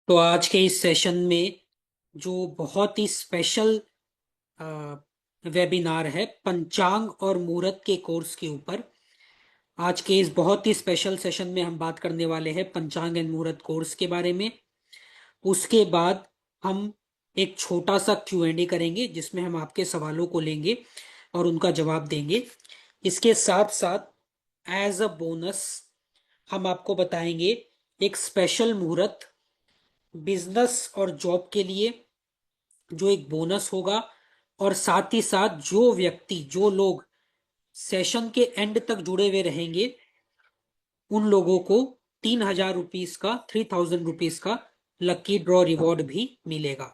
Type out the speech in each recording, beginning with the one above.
तो आज के इस सेशन में जो बहुत ही स्पेशल वेबिनार है पंचांग और मुहूर्त के कोर्स के ऊपर। आज के इस बहुत ही स्पेशल सेशन में हम बात करने वाले हैं पंचांग एंड मुहूर्त कोर्स के बारे में। उसके बाद हम एक छोटा सा Q&A करेंगे जिसमें हम आपके सवालों को लेंगे और उनका जवाब देंगे। इसके साथ साथ एज अ बोनस हम आपको बताएंगे एक स्पेशल मुहूर्त बिजनेस और जॉब के लिए जो एक बोनस होगा। और साथ ही साथ जो लोग सेशन के एंड तक जुड़े हुए रहेंगे उन लोगों को 3,000 रुपीज का 3,000 रुपीज का लकी ड्रॉ रिवॉर्ड भी मिलेगा।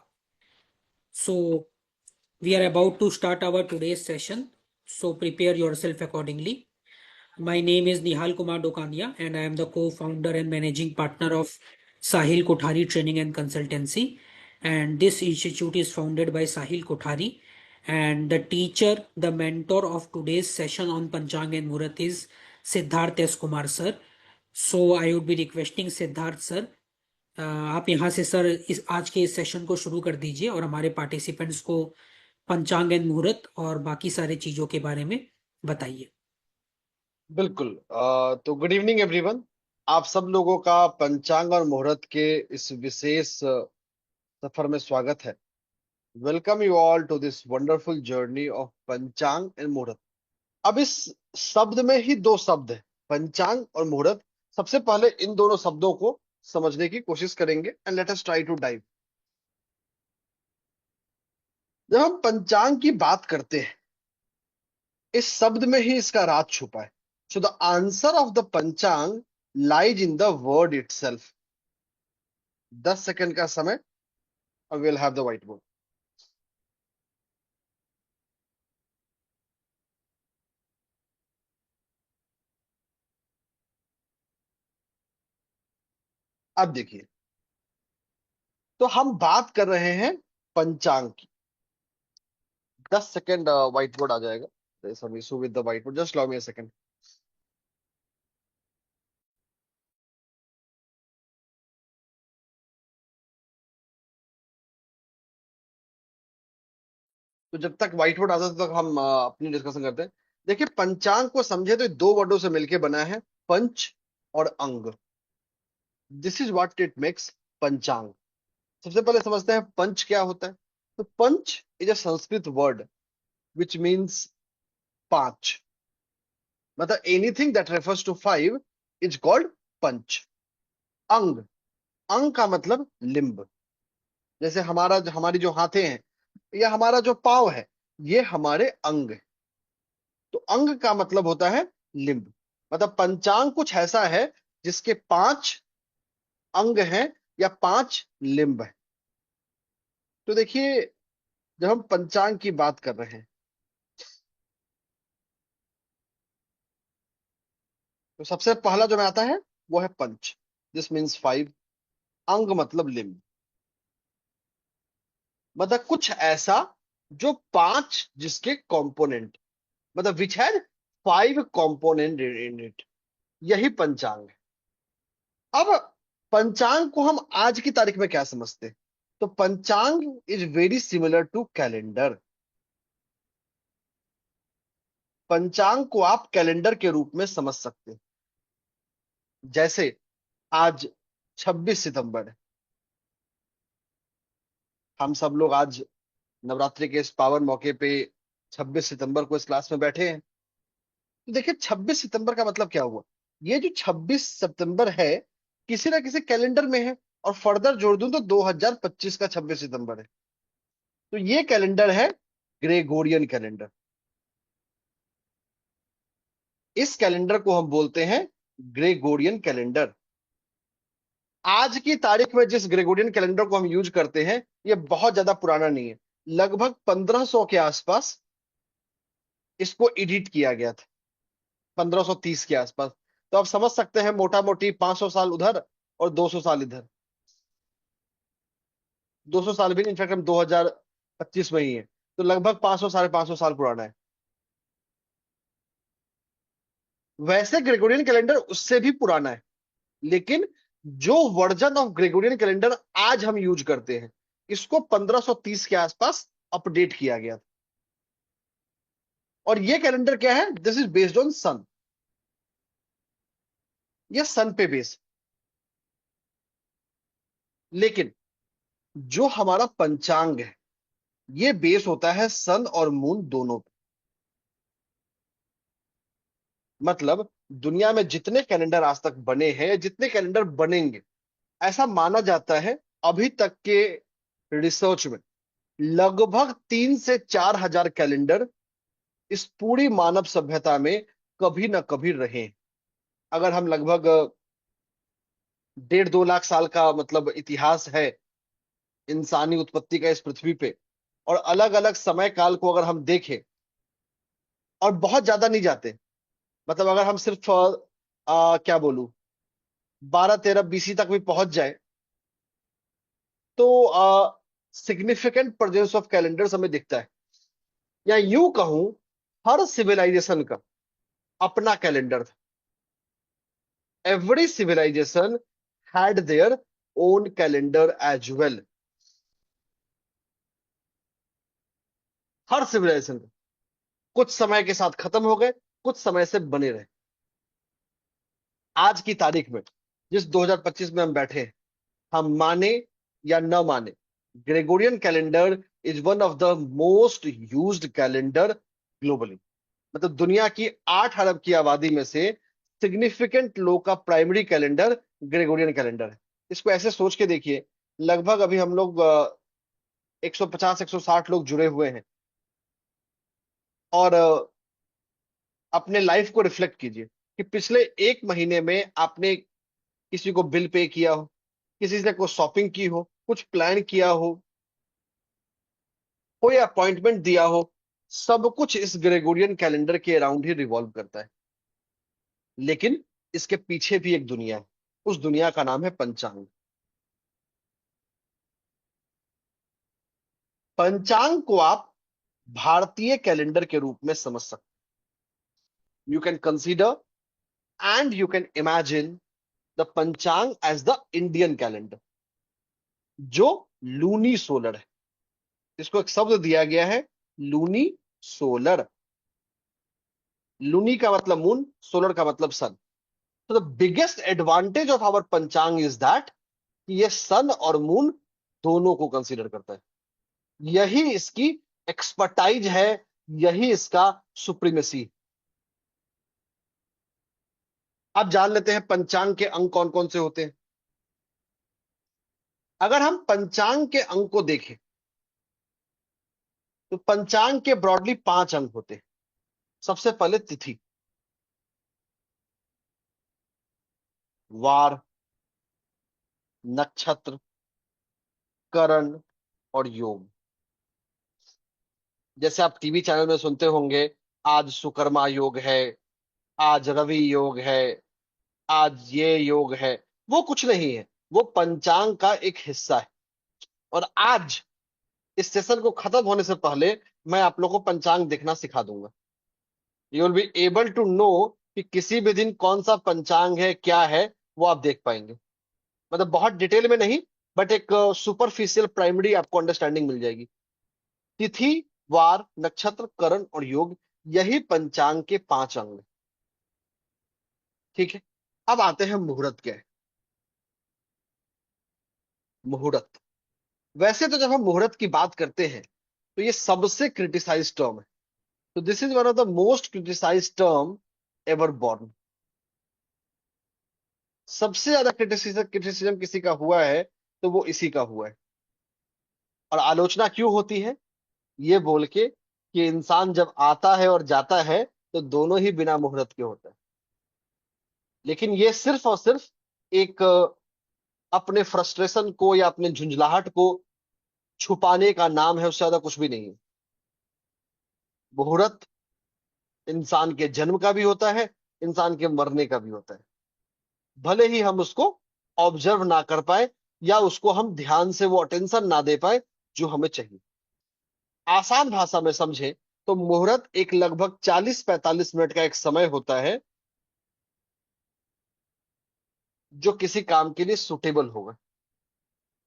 So we are about to start our today's session, so prepare yourself accordingly. My name is Nihal Kumar Dokania and I am the co-founder and managing partner of Sahil Kothari Training and Consultancy. And this institute is founded by Sahil Kothari. And the teacher, the mentor of today's session on Panchang and Murat is Siddharth S. Kumar sir. So I would be requesting Siddharth sir, आप यहाँ से sir इस आज के इस session को शुरू कर दीजिए और हमारे पार्टिसिपेंट्स को पंचांग एंड मुहूर्त और बाकी सारे चीजों के बारे में बताइए। बिल्कुल। तो गुड इवनिंग एवरीवन। आप सब लोगों का पंचांग और मुहूर्त के इस विशेष सफर में स्वागत है। Welcome you all to this wonderful journey of panchang and muhurat. अब इस शब्द में ही दो शब्द है, पंचांग और मुहूर्त। सबसे पहले इन दोनों शब्दों को समझने की कोशिश करेंगे and let us try to dive. जब हम पंचांग की बात करते हैं, इस शब्द में ही इसका राज छुपा है। So the answer of the panchang lies in the word itself. 10 second का समय, और will have the whiteboard. अब देखिए, तो हम बात कर रहे हैं पंचांग की। 10 सेकंड, व्हाइट बोर्ड आ जाएगा। Some issue with the whiteboard, just allow me a second. तो जब तक व्हाइट बोर्ड आता है तब तक हम अपनी डिस्कशन करते हैं। देखिए, पंचांग को समझे तो दो वर्डों से मिलकर बना है, पंच और अंग। This is what it makes पंचांग। सबसे पहले समझते हैं पंच क्या होता है। तो panch is a Sanskrit word which means पांच। मतलब anything that refers to 5 is called panch. अंग, अंग का मतलब लिम्ब। जैसे हमारी जो हाथें हैं या हमारा जो पाँव है, ये हमारे अंग है। तो अंग का मतलब होता है लिम्ब। मतलब पंचांग कुछ ऐसा है जिसके 5 अंग हैं या 5 लिम्ब है। तो देखिए, जब हम पंचांग की बात कर रहे हैं तो सबसे पहला जो में आता है वो है पंच। This means 5। अंग मतलब लिम्ब। मतलब कुछ ऐसा जो 5 जिसके कंपोनेंट, मतलब which has 5 component in it, यही पंचांग है। अब पंचांग को हम आज की तारीख में क्या समझते हैं? तो panchang is very similar to calendar. Panchang को आप कैलेंडर के रूप में समझ सकते हैं। जैसे आज 26 सितंबर है। हम सब लोग आज नवरात्रि के इस पावन मौके पे 26 सितंबर को इस क्लास में बैठे हैं। तो देखिए, 26 सितंबर का मतलब क्या हुआ? ये जो 26 सितंबर है, किसी ना किसी कैलेंडर में है। और फर्दर जोड़ दूं तो 2025 का 26 सितंबर है। तो ये कैलेंडर है ग्रेगोरियन कैलेंडर। इस कैलेंडर को हम बोलते हैं ग्रेगोरियन कैलेंडर। आज की तारीख में जिस ग्रेगोरियन कैलेंडर को हम यूज करते हैं, ये बहुत ज्यादा पुराना नहीं है। लगभग 1500 के आसपास इसको एडिट किया गया था, 1530 के आसपास। तो आप समझ सकते हैं, मोटा मोटी 500 साल उधर और 200 साल इधर। 200 साल भी नहीं, इनफैक्ट हम 2025 में ही है। तो लगभग 500 550 साल पुराना है। वैसे ग्रेगोरियन कैलेंडर उससे भी पुराना है, लेकिन जो वर्जन ऑफ ग्रेगोरियन कैलेंडर आज हम यूज करते हैं, इसको 1530 के आसपास अपडेट किया गया था। और ये कैलेंडर क्या है? दिस इज बेस्ड ऑन सन। ये सन पे बेस। लेकिन जो हमारा पंचांग है, ये बेस होता है सन और मून दोनों पे। मतलब दुनिया में जितने कैलेंडर आज तक बने हैं, जितने कैलेंडर बनेंगे, ऐसा माना जाता है अभी तक के रिसर्च में, लगभग 3 से 4 हजार कैलेंडर इस पूरी मानव सभ्यता में कभी ना कभी रहे हैं। अगर हम लगभग 1.5-2 लाख साल का मतलब इतिहास है इंसानी उत्पत्ति का इस पृथ्वी पे, और अलग अलग समय काल को अगर हम देखें, और बहुत ज्यादा नहीं जाते, मतलब अगर हम सिर्फ क्या बोलूं, 12-13 BC तक भी पहुंच जाए, तो सिग्निफिकेंट प्रेजेंस ऑफ कैलेंडर्स हमें दिखता है। या यूं कहूं, हर सिविलाइजेशन का अपना कैलेंडर था। Every civilization had their own calendar as well. हर सिविलाइजेशन का। कुछ समय के साथ खत्म हो गए, कुछ समय से बने रहे। आज की तारीख में, जिस 2025 में हम बैठे हैं, हम माने या न माने, Gregorian calendar is one of the most used calendar globally. मतलब दुनिया की 8 अरब की आबादी में से सिग्निफिकेंट लोग का प्राइमरी कैलेंडर ग्रेगोरियन कैलेंडर है। इसको ऐसे सोच के देखिए, लगभग अभी हम लोग 150-160 लोग जुड़े हुए हैं। और अपने लाइफ को रिफ्लेक्ट कीजिए कि पिछले 1 महीने में आपने किसी को बिल पे किया हो, किसी से कोई शॉपिंग की हो, कुछ प्लान किया हो, कोई अपॉइंटमेंट दिया हो। सब कुछ इस ग्रेगोरियन कैलेंडर के अराउंड ही रिवॉल्व करता है। लेकिन इसके पीछे भी एक दुनिया है। उस दुनिया का नाम है पंचांग। पंचांग को आप भारतीय कैलेंडर के रूप में समझ सकते। You can consider and you can imagine the पंचांग एज द इंडियन कैलेंडर, जो लूनी सोलर है। इसको एक शब्द दिया गया है, लूनी सोलर। लूनी का मतलब मून, सोलर का मतलब सन। तो the biggest advantage of our panchang is that कि ये सन और मून दोनों को कंसीडर करता है। यही इसकी एक्सपर्टाइज है, यही इसका सुप्रीमेसी। अब जान लेते हैं पंचांग के अंग कौन कौन से होते हैं। अगर हम पंचांग के अंग को देखें, तो पंचांग के ब्रॉडली 5 अंग होते हैं। सबसे पहले तिथि, वार, नक्षत्र, करण और योग। जैसे आप टीवी चैनल में सुनते होंगे, आज सुकर्मा योग है, आज रवि योग है, आज ये योग है। वो कुछ नहीं है, वो पंचांग का एक हिस्सा है। और आज इस सेशन को खत्म होने से पहले मैं आप लोगों को पंचांग देखना सिखा दूंगा। You will be able to know कि किसी भी दिन कौन सा पंचांग है, क्या है, वो आप देख पाएंगे। मतलब बहुत डिटेल में नहीं, बट एक सुपरफिशियल प्राइमरी आपको अंडरस्टैंडिंग मिल जाएगी। तिथि, वार, नक्षत्र, करण और योग, यही पंचांग के 5 अंग हैं। ठीक है। अब आते हैं मुहूर्त क्या है। मुहूर्त, वैसे तो जब हम मुहूर्त की बात करते हैं, तो ये सबसे क्रिटिसाइज टर्म है। तो this is one of the most criticise term ever born. सबसे ज्यादा क्रिटिसिज्म क्रिटिसिज्म किसी का हुआ है, तो वो इसी का हुआ है। और आलोचना क्यों होती है? ये बोल के कि इंसान जब आता है और जाता है, तो दोनों ही बिना मुहूर्त के होता है। लेकिन ये सिर्फ और सिर्फ एक अपने फ्रस्ट्रेशन को या अपने झुंझलाहट को छुपाने का नाम है, उससे ज्यादा कुछ भी नहीं है। मुहूर्त इंसान के जन्म का भी होता है, इंसान के मरने का भी होता है। भले ही हम उसको ऑब्जर्व ना कर पाए, या उसको हम ध्यान से वो अटेंशन ना दे पाए जो हमें चाहिए। आसान भाषा में समझे, तो मुहूर्त एक लगभग 40-45 मिनट का एक समय होता है, जो किसी काम के लिए सुटेबल होगा।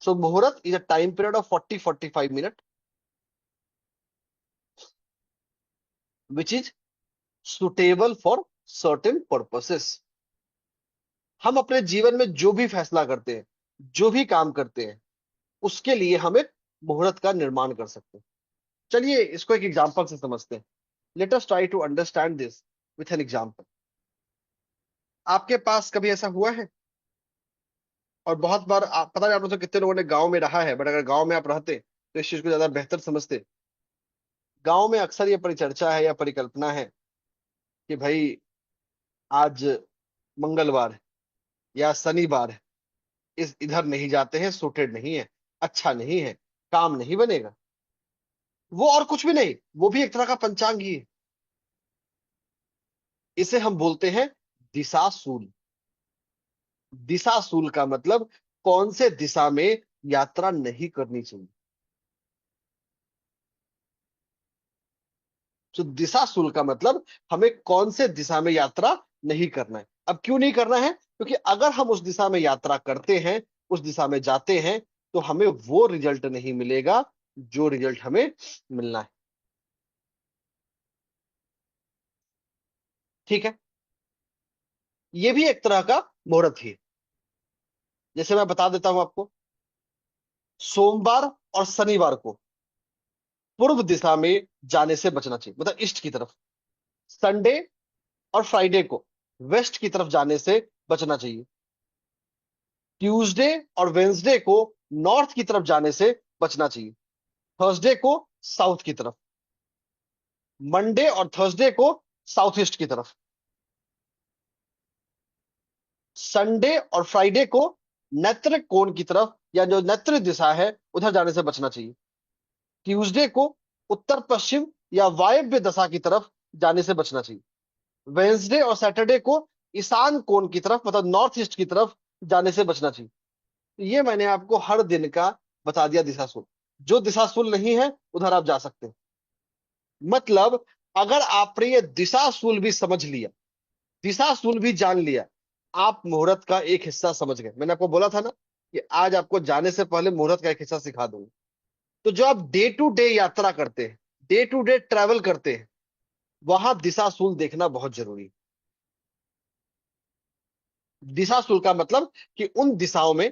सो मुहूर्त is a time period of 40-45 minute which is suitable for certain purposes. हम अपने जीवन में जो भी फैसला करते हैं, जो भी काम करते हैं, उसके लिए हम एक मुहूर्त का निर्माण कर सकते हैं। चलिए इसको एक एग्जांपल से समझते हैं। Let us try to understand this with an example. आपके पास कभी ऐसा हुआ है, और बहुत बार पता नहीं आप लोगों से कितने लोगों ने गांव में रहा है, बट अगर गांव में आप रहते तो इस चीज को ज्यादा बेहतर समझते। गांव में अक्सर ये परिचर्चा है या परिकल्पना है कि भाई आज मंगलवार है या शनिवार है, इस इधर नहीं जाते हैं, सूटेड नहीं है, अच्छा नहीं है, काम नहीं बनेगा। वो और कुछ भी नहीं, वो भी एक तरह का पंचांग ही है। इसे हम बोलते हैं दिशाशूल। दिशाशूल का मतलब कौन से दिशा में यात्रा नहीं करनी चाहिए। तो दिशाशूल का मतलब हमें कौन से दिशा में यात्रा नहीं करना है। अब क्यों नहीं करना है? क्योंकि अगर हम उस दिशा में यात्रा करते हैं, उस दिशा में जाते हैं, तो हमें वो रिजल्ट नहीं मिलेगा जो रिजल्ट हमें मिलना है। ठीक है, ये भी एक तरह का मुहूर्त ही है। जैसे मैं बता देता हूं आपको, सोमवार और शनिवार को पूर्व दिशा में जाने से बचना चाहिए, मतलब ईस्ट की तरफ। संडे और फ्राइडे को वेस्ट की तरफ जाने से बचना चाहिए। ट्यूसडे और वेंसडे को नॉर्थ की तरफ जाने से बचना चाहिए। थर्सडे को साउथ की तरफ। मंडे और थर्सडे को साउथ ईस्ट की तरफ। संडे और फ्राइडे को नैत्र कोण की तरफ, या जो नैत्र दिशा है उधर जाने से बचना चाहिए। ट्यूसडे को उत्तर पश्चिम या वायव्य दशा की तरफ जाने से बचना चाहिए। वेंसडे और सैटरडे को ईशान कोण की तरफ, मतलब नॉर्थ ईस्ट की तरफ जाने से बचना चाहिए। तो ये मैंने आपको हर दिन का बता दिया दिशाशूल। जो दिशाशूल नहीं है उधर आप जा सकते हैं। मतलब अगर आपने ये दिशाशूल भी समझ लिया, दिशाशूल भी जान लिया, आप मुहूर्त का एक हिस्सा समझ गए। मैंने आपको बोला था ना कि आज आपको जाने से पहले मुहूर्त का एक हिस्सा सिखा दूंगा। तो जो आप डे टू डे यात्रा करते हैं, डे टू डे ट्रैवल करते हैं, वहां दिशाशूल देखना बहुत जरूरी है। दिशाशूल का मतलब कि उन दिशाओं में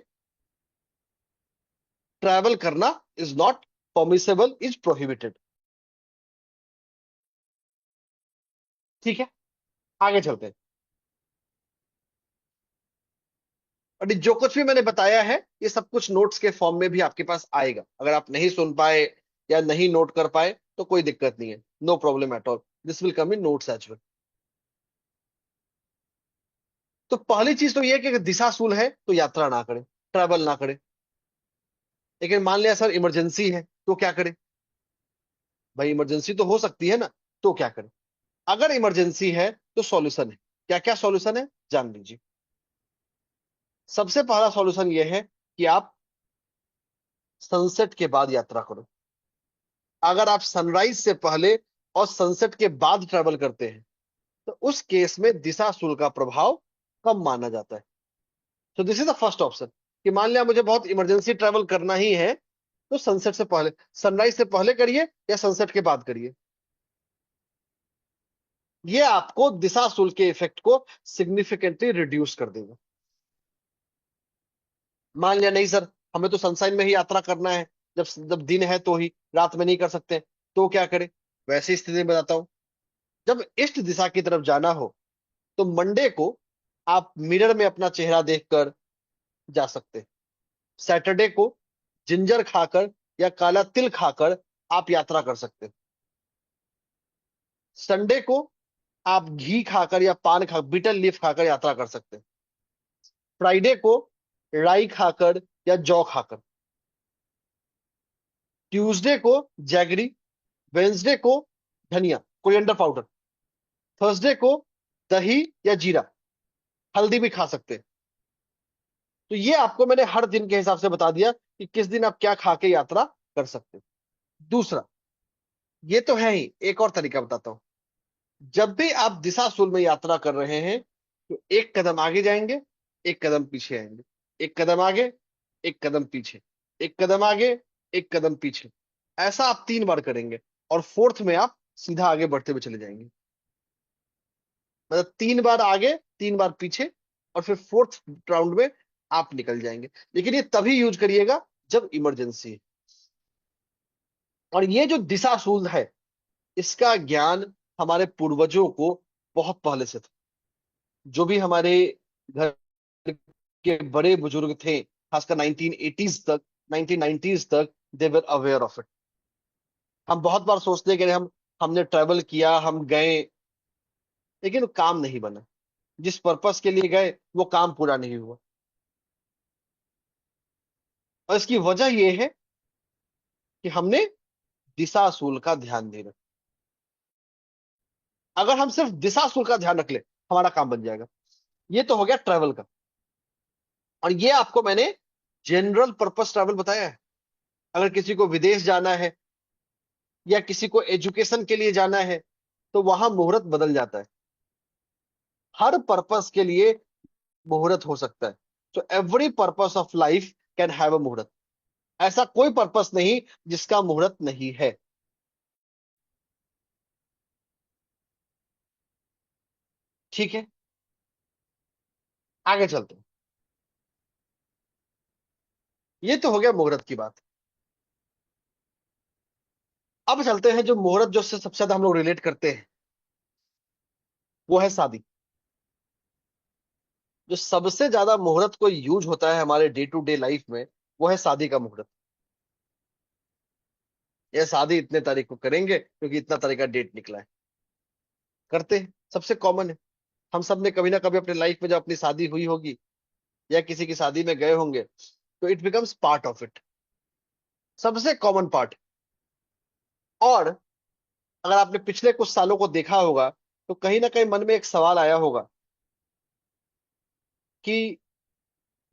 ट्रैवल करना is not permissible, is prohibited. ठीक है, आगे चलते हैं। और जो कुछ भी मैंने बताया है, ये सब कुछ नोट्स के फॉर्म में भी आपके पास आएगा। अगर आप नहीं सुन पाए या नहीं नोट कर पाए तो कोई दिक्कत नहीं है, no problem at all, this will come in notes as well. तो पहली चीज तो ये है कि अगर दिशाशूल है तो यात्रा ना करें, ट्रैवल ना करें। लेकिन मान लिया सर इमरजेंसी है, तो क्या करें? भाई इमरजेंसी तो हो सकती है ना, तो क्या करें? अगर इमरजेंसी है तो सॉल्यूशन है। क्या क्या सॉल्यूशन है जान लीजिए। सबसे पहला सॉल्यूशन ये है कि आप सनसेट के बाद यात्रा करो। अगर आप सनराइज से पहले और सनसेट के बाद ट्रैवल करते हैं तो उस केस में दिशा शुल्क का प्रभाव कम माना जाता है। तो this is the first option, कि मान लिया मुझे बहुत इमरजेंसी ट्रैवल करना ही है, तो सनसेट से पहले, सनराइज से पहले करिए या सनसेट के बाद करिए। ये आपको दिशा शुल्क के इफेक्ट को सिग्निफिकेंटली रिड्यूस कर देगा। मान लिया नहीं सर, हमें तो सनशाइन में ही यात्रा करना है, जब जब दिन है तो ही, रात में नहीं कर सकते, तो क्या करें? वैसी स्थिति में बताता हूं। जब ईस्ट दिशा की तरफ जाना हो तो मंडे को आप मिरर में अपना चेहरा देखकर जा सकते हैं। सैटरडे को जिंजर खाकर या काला तिल खाकर आप यात्रा कर सकते हैं। संडे को आप घी खाकर या पान खा, बीटल लीफ खाकर यात्रा कर सकते हैं। फ्राइडे को राई खाकर या जौ खाकर। ट्यूसडे को जैगरी। वेंसडे को धनिया, कोरिएंडर पाउडर। थर्सडे को दही या जीरा, हल्दी भी खा सकते हैं। तो ये आपको मैंने हर दिन के हिसाब से बता दिया कि किस दिन आप क्या खा के यात्रा कर सकते हैं। दूसरा, ये तो है ही, एक और तरीका बताता हूं। जब भी आप दिशाशूल में यात्रा कर रहे हैं तो एक कदम आगे जाएंगे, एक कदम पीछे आएंगे, एक कदम आगे, एक कदम पीछे, एक कदम आगे, एक कदम पीछे। ऐसा आप 3 बार करेंगे, और फोर्थ में आप सीधा आगे बढ़ते हुए चले जाएंगे। मतलब 3 बार आगे, 3 बार पीछे, और फिर फोर्थ राउंड में आप निकल जाएंगे। लेकिन ये तभी यूज करिएगा जब इमरजेंसी है। और ये जो दिशा सूल है, इसका ज्ञान हमारे पूर्वजों को बहुत पहले से था। जो भी हमारे घर के बड़े बुजुर्ग थे, खासकर 1980s तक, 1990s तक, दे वर अवेयर ऑफ इट। हम बहुत बार सोचते हैं कि हमने ट्रैवल किया, हम गए, लेकिन वो काम नहीं बना। जिस पर्पस के लिए गए वो काम पूरा नहीं हुआ। और इसकी वजह यह है कि हमने दिशा असूल का ध्यान नहीं रखा। अगर हम सिर्फ दिशा असूल का ध्यान रख ले, हमारा काम बन जाएगा। ये तो हो गया ट्रैवल का। और ये आपको मैंने जनरल पर्पस ट्रैवल बताया है। अगर किसी को विदेश जाना है या किसी को एजुकेशन के लिए जाना है, तो वहां मुहूर्त बदल जाता है। हर पर्पस के लिए मुहूर्त हो सकता है। तो every purpose of life can have a मुहूर्त। ऐसा कोई पर्पस नहीं जिसका मुहूर्त नहीं है। ठीक है, आगे चलते हैं। ये तो हो गया मुहूर्त की बात। अब चलते हैं जो मुहूर्त जो से सबसे ज्यादा हम लोग रिलेट करते हैं, वो है शादी। जो सबसे ज्यादा मुहूर्त को यूज होता है हमारे डे टू डे लाइफ में, वो है शादी का मुहूर्त। ये शादी इतने तारीख को करेंगे क्योंकि इतना तारीख का डेट निकला है। करते हैं, सबसे कॉमन है। हम सब ने कभी ना कभी अपनी लाइफ में जब अपनी शादी हुई होगी या किसी की शादी में गए होंगे, तो it becomes part of it. सबसे कॉमन पार्ट। और अगर आपने पिछले कुछ सालों को देखा होगा, तो कहीं ना कहीं मन में एक सवाल आया होगा कि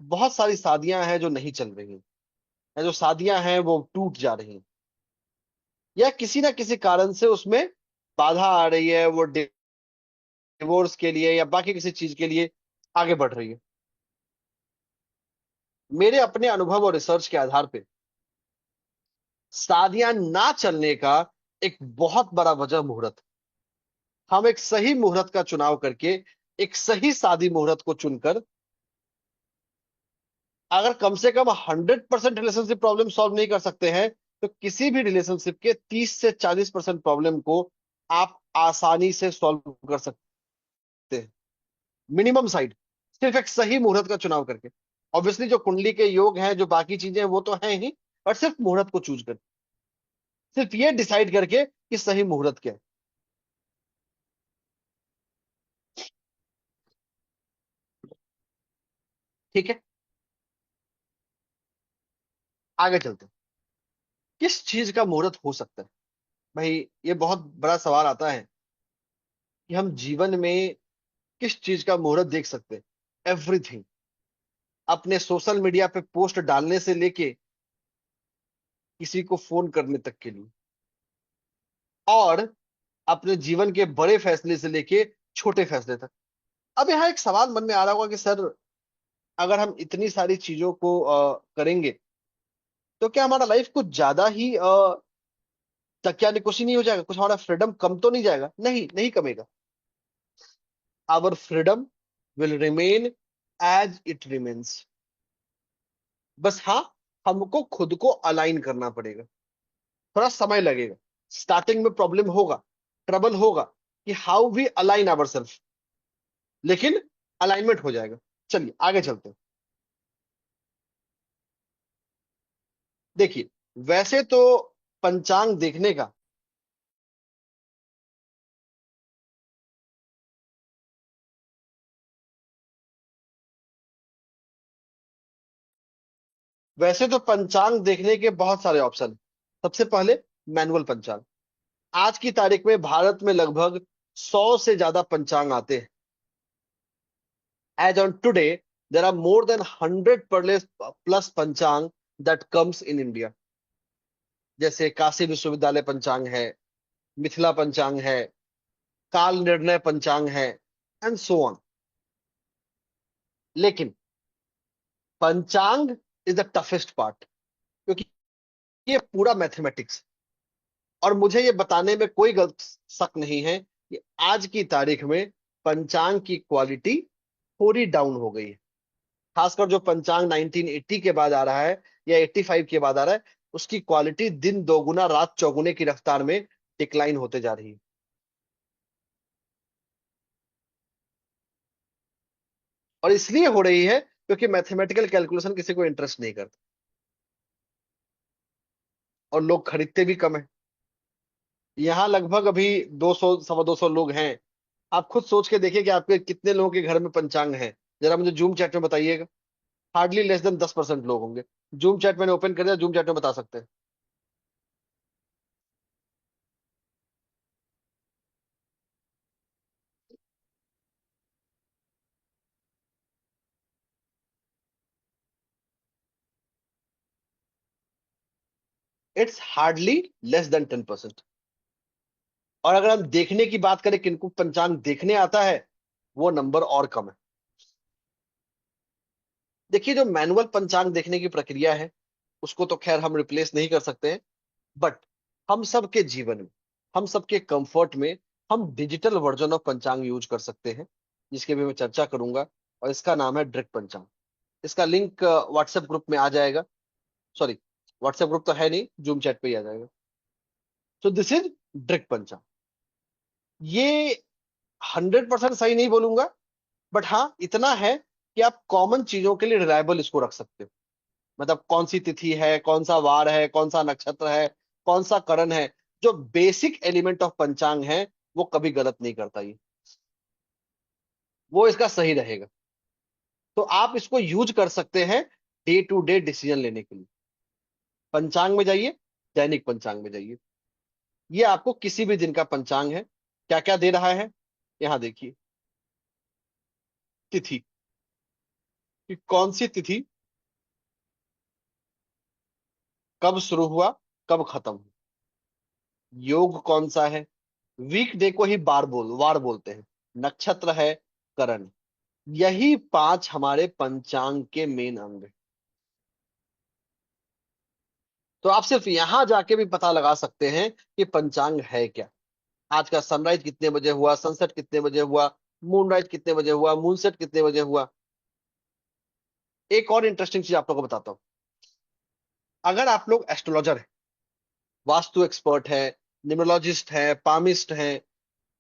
बहुत सारी शादियां हैं जो नहीं चल रही हैं, या जो शादियां हैं वो टूट जा रही हैं, या किसी ना किसी कारण से उसमें बाधा आ रही है, वो डिवोर्स के लिए या बाकी किसी चीज के लिए आगे बढ़ रही है। मेरे अपने अनुभव और रिसर्च के आधार पे शादियां ना चलने का एक बहुत बड़ा वजह मुहूर्त। हम एक सही मुहूर्त का चुनाव करके, एक सही शादी मुहूर्त को चुनकर, अगर कम से कम 100% रिलेशनशिप प्रॉब्लम सॉल्व नहीं कर सकते हैं, तो किसी भी रिलेशनशिप के 30 से 40% प्रॉब्लम को आप आसानी से सॉल्व कर सकते हैं। मिनिमम साइड, सिर्फ एक सही मुहूर्त का चुनाव करके। ऑब्वियसली जो कुंडली के योग हैं, जो बाकी चीजें हैं, वो तो हैं ही, और सिर्फ मुहूर्त को चूज कर, सिर्फ ये डिसाइड करके कि सही मुहूर्त क्या है। ठीक है, आगे चलते हैं। किस चीज का मुहूर्त हो सकता है? भाई, ये बहुत बड़ा सवाल आता है कि हम जीवन में किस चीज का मुहूर्त देख सकते हैं। एवरीथिंग। अपने सोशल मीडिया पे पोस्ट डालने से लेके किसी को फोन करने तक के लिए, और अपने जीवन के बड़े फैसले से लेके छोटे फैसले तक। अब यहाँ एक सवाल मन में आ रहा होगा कि सर, अगर हम इतनी सारी चीजों को करेंगे, तो क्या हमारा लाइफ कुछ ज्यादा ही तकिया निकुशी नहीं हो जाएगा? कुछ हमारा फ्रीडम कम तो नहीं जाएगा? नहीं, नहीं कमेगा। Our freedom will remain as it remains. बस हाँ, हमको खुद को अलाइन करना पड़ेगा। थोड़ा समय लगेगा, स्टार्टिंग में प्रॉब्लम होगा, ट्रबल होगा कि how we align our self, लेकिन अलाइनमेंट हो जाएगा। चलिए आगे चलते हैं। देखिए, वैसे तो पंचांग देखने का, वैसे तो पंचांग देखने के बहुत सारे ऑप्शन हैं। सबसे पहले मैनुअल पंचांग। आज की तारीख में भारत में लगभग 100 से ज्यादा पंचांग आते हैं। As on today, there are more than 100 plus panchang that comes in India. जैसे काशी विश्वविद्यालय पंचांग है, मिथिला पंचांग है, काल निर्णय पंचांग है, एंड सो ऑन। लेकिन पंचांग इज द टफेस्ट पार्ट, क्योंकि ये पूरा मैथमेटिक्स। और मुझे ये बताने में कोई गलत शक नहीं है कि आज की तारीख में पंचांग की क्वालिटी थोड़ी डाउन हो गई है। खासकर जो पंचांग 1980 के बाद आ रहा है या 85 के बाद आ रहा है, उसकी क्वालिटी दिन दोगुना रात चौगुने की रफ्तार में डिक्लाइन होते जा रही है। और इसलिए हो रही है क्योंकि मैथमेटिकल कैलकुलेशन किसी को इंटरेस्ट नहीं करता, और लोग खरीदते भी कम है। यहाँ लगभग अभी 200 250 लोग हैं। आप खुद सोच के देखिए कि आपके कितने लोगों के घर में पंचांग है। जरा मुझे जूम चैट में बताइएगा। हार्डली लेस देन 10% लोग होंगे। जूम चैट मैंने ओपन कर दिया, जूम चैट में बता सकते हैं। It's hardly less than 10%। और अगर हम देखने की बात करें, किनको पंचांग देखने आता है, वो नंबर और कम है। देखिए, जो मैनुअल पंचांग देखने की प्रक्रिया है, उसको तो खैर हम रिप्लेस नहीं कर सकते हैं। बट हम सबके जीवन में, हम सबके कंफर्ट में, हम डिजिटल वर्जन ऑफ पंचांग यूज कर सकते हैं, जिसके भी मैं चर्चा करूंगा। और इसका नाम है ड्रिक पंचांग। इसका लिंक व्हाट्सएप ग्रुप में आ जाएगा। सॉरी, व्हाट्सएप ग्रुप तो है नहीं, जूम चैट पे ही आ जाएगा। सो दिस इज ड्रिक पंचांग। ये 100% सही नहीं बोलूंगा, बट हाँ इतना है कि आप कॉमन चीजों के लिए रिलायबल इसको रख सकते हो। मतलब कौन सी तिथि है, कौन सा वार है, कौन सा नक्षत्र है, कौन सा करण है, जो बेसिक एलिमेंट ऑफ पंचांग है, वो कभी गलत नहीं करता ये। वो इसका सही रहेगा। तो आप इसको यूज कर सकते हैं डे टू डे डिसीजन लेने के लिए। पंचांग में जाइए, दैनिक पंचांग में जाइए। ये आपको किसी भी दिन का पंचांग है, क्या क्या दे रहा है। यहां देखिए तिथि, कि कौन सी तिथि कब शुरू हुआ, कब खत्म हुआ। योग कौन सा है, वीकडे को ही वार बोलते हैं। नक्षत्र है, करण। यही 5 हमारे पंचांग के मेन अंग हैं। तो आप सिर्फ यहां जाके भी पता लगा सकते हैं कि पंचांग है क्या। आज का सनराइज कितने बजे हुआ, सनसेट कितने बजे हुआ, मूनराइज कितने बजे हुआ, मूनसेट कितने बजे हुआ। एक और इंटरेस्टिंग चीज आप लोगों को बताता हूं। अगर आप लोग एस्ट्रोलॉजर हैं, वास्तु एक्सपर्ट है, न्यूमरोलॉजिस्ट है, पामिस्ट है,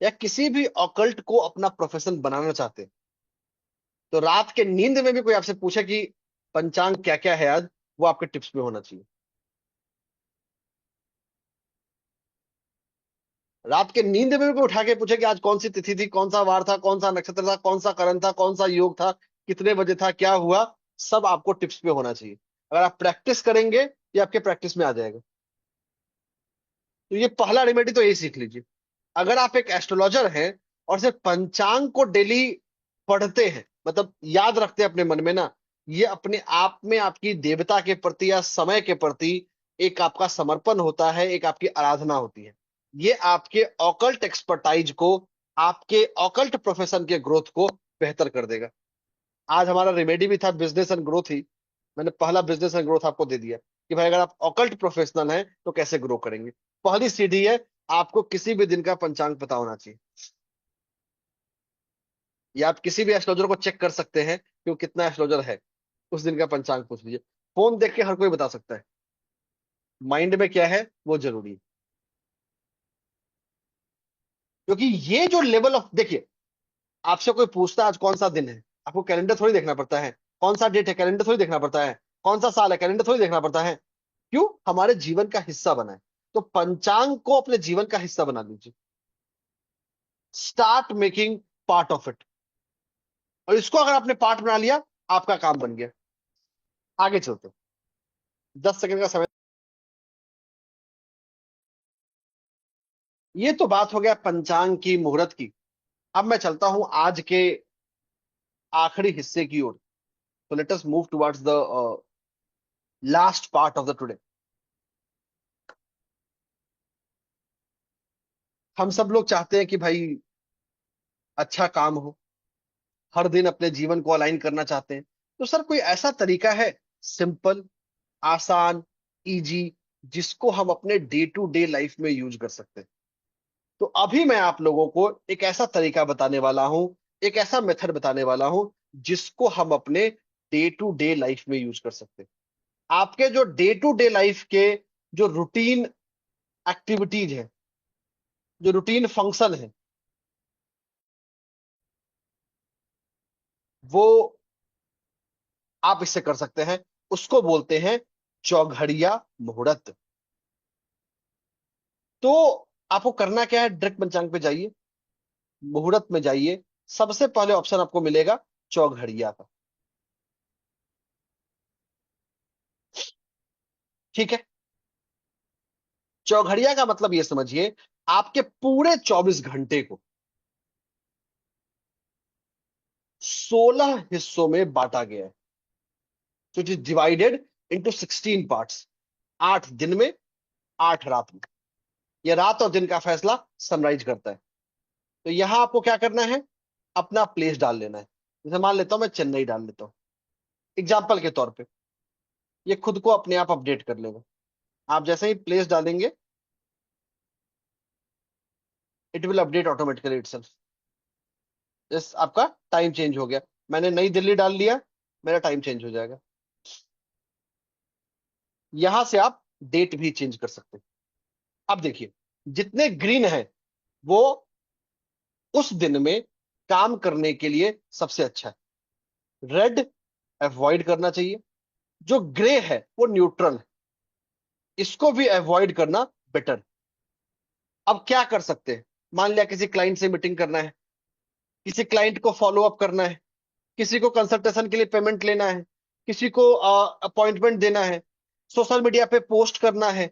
या किसी भी ऑकल्ट को अपना प्रोफेशन बनाना चाहते हैं, तो रात के नींद में भी कोई आपसे पूछे कि पंचांग क्या क्या है आज, वो आपके टिप्स में होना चाहिए। रात के नींद में भी कोई उठा के पूछे कि आज कौन सी तिथि थी, कौन सा वार था, कौन सा नक्षत्र था, कौन सा करण था, कौन सा योग था, कितने बजे था, क्या हुआ, सब आपको टिप्स पे होना चाहिए। अगर आप प्रैक्टिस करेंगे, ये आपके प्रैक्टिस में आ जाएगा। तो ये पहला रेमेडी तो यही सीख लीजिए। अगर आप एक एस्ट्रोलॉजर हैं और सिर्फ पंचांग को डेली पढ़ते हैं, मतलब याद रखते हैं अपने मन में ना, ये अपने आप में आपकी देवता के प्रति या समय के प्रति एक आपका समर्पण होता है, एक आपकी आराधना होती है। ये आपके ऑकल्ट एक्सपर्टाइज को, आपके ऑकल्ट प्रोफेशन के ग्रोथ को बेहतर कर देगा। आज हमारा रेमेडी भी था बिजनेस एंड ग्रोथ ही। मैंने पहला बिजनेस एंड ग्रोथ आपको दे दिया कि भाई अगर आप ऑकल्ट प्रोफेशनल हैं तो कैसे ग्रो करेंगे। पहली सीढ़ी है, आपको किसी भी दिन का पंचांग पता होना चाहिए। या आप किसी भी एस्ट्रोलॉजर को चेक कर सकते हैं कि वो कितना एस्ट्रोलॉजर है, उस दिन का पंचांग पूछ लीजिए। फोन देख के हर कोई बता सकता है, माइंड में क्या है वो जरूरी है। क्योंकि ये जो लेवल ऑफ, देखिए, आपसे कोई पूछता है आज कौन सा दिन है, आपको कैलेंडर थोड़ी देखना पड़ता है। कौन सा डेट है, कैलेंडर थोड़ी देखना पड़ता है। कौन सा साल है, कैलेंडर थोड़ी देखना पड़ता है। क्यों, हमारे जीवन का हिस्सा बना है। तो पंचांग को अपने जीवन का हिस्सा बना लीजिए। Start making part of it. और इसको अगर आपने पार्ट बना लिया, आपका काम बन गया। आगे चलते हैं। 10 सेकंड का समय। ये तो बात हो गया पंचांग की, मुहूर्त की। अब मैं चलता हूं आज के आखिरी हिस्से की ओर। तो let us move towards the last part of the today. हम सब लोग चाहते हैं कि भाई अच्छा काम हो, हर दिन अपने जीवन को अलाइन करना चाहते हैं। तो सर कोई ऐसा तरीका है सिंपल, आसान, इजी, जिसको हम अपने डे टू डे लाइफ में यूज कर सकते हैं? तो अभी मैं आप लोगों को एक ऐसा तरीका बताने वाला हूं, एक ऐसा मेथड बताने वाला हूं जिसको हम अपने डे टू डे लाइफ में यूज कर सकते हैं। आपके जो डे टू डे लाइफ के जो रूटीन एक्टिविटीज है, जो रूटीन फंक्शन है, वो आप इससे कर सकते हैं। उसको बोलते हैं चौघड़िया मुहूर्त। तो आपको करना क्या है, डायरेक्ट पंचांग पे जाइए, मुहूर्त में जाइए, सबसे पहले ऑप्शन आपको मिलेगा चौघड़िया का। ठीक है। चौघड़िया का मतलब ये समझिए, आपके पूरे 24 घंटे को 16 हिस्सों में बांटा गया है। तो it is divided into 16 parts. 8 दिन में, 8 रात में। यह रात और दिन का फैसला सनराइज करता है। तो यहां आपको क्या करना है, अपना प्लेस डाल लेना है। जैसे मान लेता हूं मैं चेन्नई डाल लेता हूं एग्जाम्पल के तौर पे। ये खुद को अपने आप अपडेट कर लेगा। आप जैसे ही प्लेस डालेंगे, it will update automatically itself. जैसे आपका टाइम चेंज हो गया, मैंने नई दिल्ली डाल लिया, मेरा टाइम चेंज हो जाएगा। यहां से आप डेट भी चेंज कर सकते हैं। अब देखिए, जितने ग्रीन है वो उस दिन में काम करने के लिए सबसे अच्छा है। रेड अवॉइड करना चाहिए। जो ग्रे है वो न्यूट्रल है, इसको भी अवॉइड करना बेटर। अब क्या कर सकते हैं, मान लिया किसी क्लाइंट से मीटिंग करना है, किसी क्लाइंट को फॉलो अप करना है, किसी को कंसल्टेशन के लिए पेमेंट लेना है, किसी को अपॉइंटमेंट देना है, सोशल मीडिया पे पोस्ट करना है।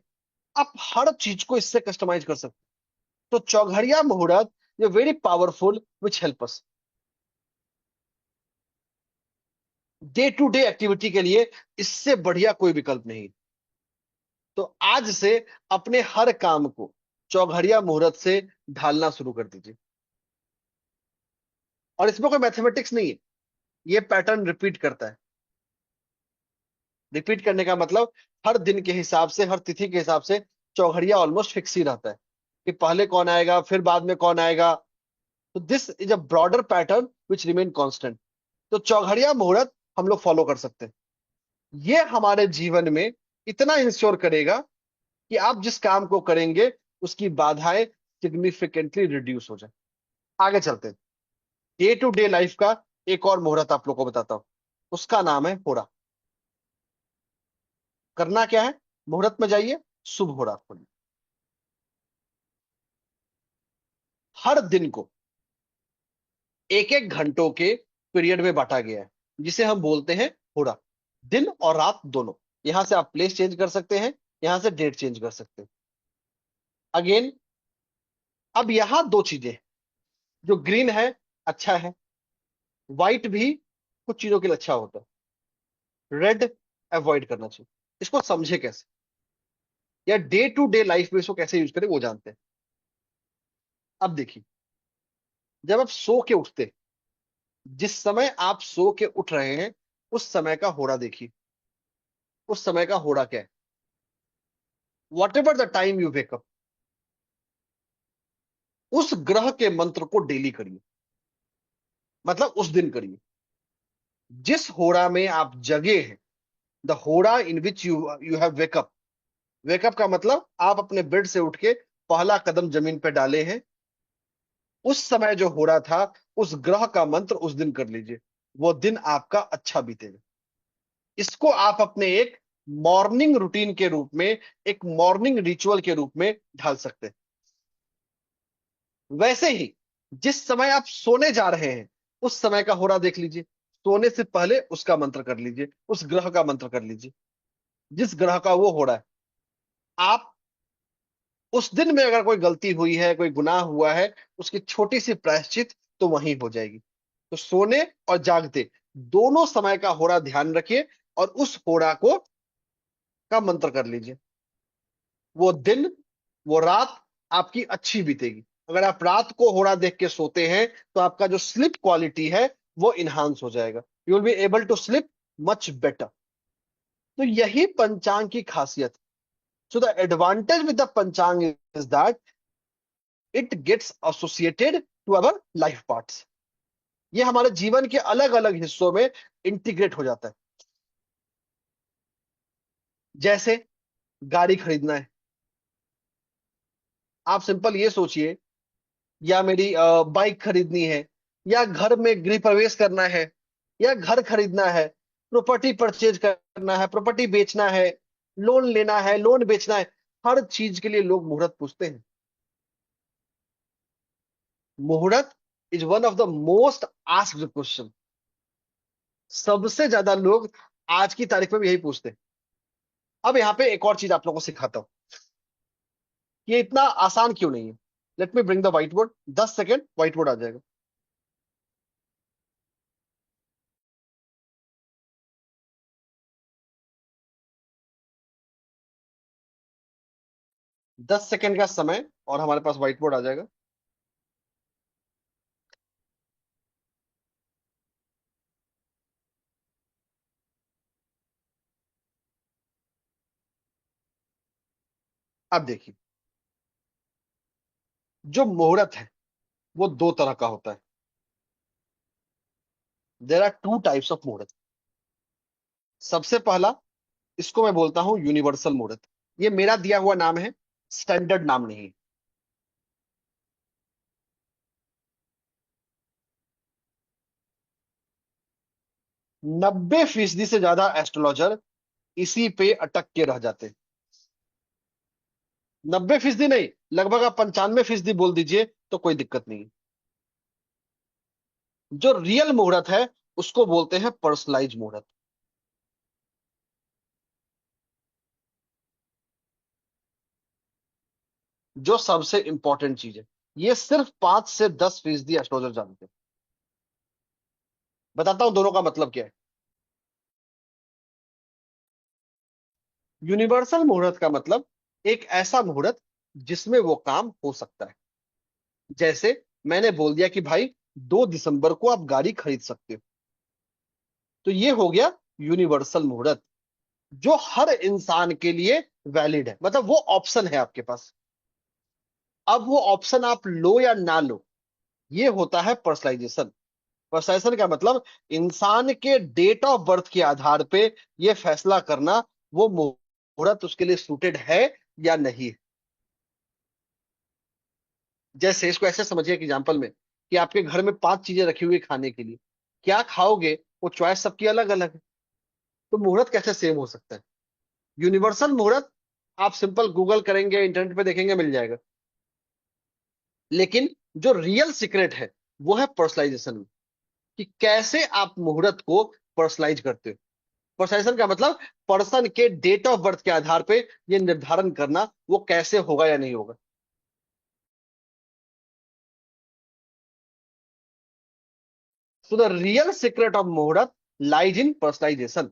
आप हर चीज को इससे कस्टमाइज कर सकते हैं। तो चौघड़िया मुहूर्त ये very powerful which help us day to day activity के लिए। इससे बढ़िया कोई विकल्प नहीं। तो आज से अपने हर काम को चौघड़िया मुहूर्त से ढालना शुरू कर दीजिए। और इसमें कोई मैथमेटिक्स नहीं है, ये पैटर्न रिपीट करता है। रिपीट करने का मतलब हर दिन के हिसाब से, हर तिथि के हिसाब से चौघड़िया ऑलमोस्ट फिक्स ही रहता है कि पहले कौन आएगा, फिर बाद में कौन आएगा। तो this is a broader pattern which remain constant. तो चौघड़िया मुहूर्त हम लोग फॉलो कर सकते हैं। ये हमारे जीवन में इतना इंश्योर करेगा कि आप जिस काम को करेंगे उसकी बाधाएं सिग्निफिकेंटली रिड्यूस हो जाए। आगे चलते हैं। डे टू डे लाइफ का एक और मुहूर्त आप लोग को बताता हूं, उसका नाम है होरा। करना क्या है, मुहूर्त में जाइए, शुभ होरा खोलिए। हर दिन को एक एक घंटों के पीरियड में बांटा गया है, जिसे हम बोलते हैं होरा। दिन और रात दोनों। यहां से आप प्लेस चेंज कर सकते हैं, यहां से डेट चेंज कर सकते हैं। अगेन, अब यहां दो चीजें हैं। जो ग्रीन है अच्छा है, व्हाइट भी कुछ चीजों के लिए अच्छा होता है, रेड अवॉइड करना चाहिए। इसको समझे कैसे, या डे टू डे लाइफ में इसको कैसे यूज करें वो जानते हैं। अब देखिए, जब आप सो के उठते हैं, जिस समय आप सो के उठ रहे हैं उस समय का होरा देखिए। उस समय का होरा क्या है, what ever the time you wake up, उस ग्रह के मंत्र को डेली करिए। मतलब उस दिन करिए जिस होरा में आप जगे हैं। The hora in which you you have wake up. Wake up का मतलब आप अपने बेड से उठ के पहला कदम जमीन पे डाले हैं। उस समय जो हो रहा था, उस ग्रह का मंत्र उस दिन कर लीजिए। वो दिन आपका अच्छा बीतेगा। इसको आप अपने एक मॉर्निंग रूटीन के रूप में, एक मॉर्निंग रिचुअल के रूप में ढाल सकते हैं। वैसे ही जिस समय आप सोने जा रहे हैं उस समय का होरा देख लीजिए। सोने से पहले उसका मंत्र कर लीजिए, उस ग्रह का मंत्र कर लीजिए जिस ग्रह का वो हो रहा है। आप उस दिन में अगर कोई गलती हुई है, कोई गुनाह हुआ है, उसकी छोटी सी प्रायश्चित तो वहीं हो जाएगी। तो सोने और जागते दोनों समय का होरा ध्यान रखिए और उस होरा को का मंत्र कर लीजिए। वो दिन, वो रात आपकी अच्छी बीतेगी। अगर आप रात को होरा देख के सोते हैं तो आपका जो स्लिप क्वालिटी है वो इनहांस हो जाएगा। You will be able to sleep much better. तो यही पंचांग की खासियत। So the advantage with the panchang is that it gets associated to our life parts. ये हमारे जीवन के अलग अलग हिस्सों में इंटीग्रेट हो जाता है। जैसे गाड़ी खरीदना है, आप सिंपल ये सोचिए, या मेरी बाइक खरीदनी है, या घर में गृह प्रवेश करना है, या घर खरीदना है, प्रॉपर्टी परचेज करना है, प्रॉपर्टी बेचना है, लोन लेना है, लोन बेचना है, हर चीज के लिए लोग मुहूर्त पूछते हैं। मुहूर्त is one of the most asked question. सबसे ज्यादा लोग आज की तारीख में भी यही पूछते हैं। अब यहाँ पे एक और चीज आप लोगों को सिखाता हूं, ये इतना आसान क्यों नहीं है। Let me bring the whiteboard, 10 second whiteboard आ जाएगा। 10 सेकेंड का समय और हमारे पास व्हाइट बोर्ड आ जाएगा। अब देखिए, जो मुहूर्त है वो दो तरह का होता है। There are two types of muhurat. सबसे पहला, इसको मैं बोलता हूं यूनिवर्सल मुहूर्त। ये मेरा दिया हुआ नाम है, स्टैंडर्ड नाम नहीं है। 90% से ज्यादा एस्ट्रोलॉजर इसी पे अटक के रह जाते हैं। 90% नहीं, लगभग आप 95% बोल दीजिए तो कोई दिक्कत नहीं है। जो रियल मुहूर्त है उसको बोलते हैं पर्सनलाइज मुहूर्त। जो सबसे इंपॉर्टेंट चीज है, ये सिर्फ 5 से 10% एस्ट्रोलॉजर जानते हैं। बताता हूं दोनों का मतलब क्या है। यूनिवर्सल मुहूर्त का मतलब एक ऐसा मुहूर्त जिसमें वो काम हो सकता है। जैसे मैंने बोल दिया कि भाई 2 दिसंबर को आप गाड़ी खरीद सकते हो, तो ये हो गया यूनिवर्सल मुहूर्त, जो हर इंसान के लिए वैलिड है। मतलब वो ऑप्शन है आपके पास। अब वो ऑप्शन आप लो या ना लो, ये होता है पर्सनलाइजेशन। पर्सनलाइजेशन का मतलब इंसान के डेट ऑफ बर्थ के आधार पे ये फैसला करना वो मुहूर्त उसके लिए सूटेड है या नहीं है। जैसे इसको ऐसे समझिए कि एग्जाम्पल में, कि आपके घर में 5 चीजें रखी हुई है खाने के लिए, क्या खाओगे वो चॉइस सबकी अलग अलग है। तो मुहूर्त कैसे सेम हो सकता है। यूनिवर्सल मुहूर्त आप सिंपल गूगल करेंगे, इंटरनेट पे देखेंगे, मिल जाएगा। लेकिन जो रियल सीक्रेट है वो है पर्सनलाइजेशन में, कि कैसे आप मुहूर्त को पर्सनलाइज करते हो। पर्सनलाइजेशन का मतलब पर्सन के डेट ऑफ बर्थ के आधार पे ये निर्धारण करना वो कैसे होगा या नहीं होगा। So the real secret of मुहूर्त लाइज इन पर्सनलाइजेशन,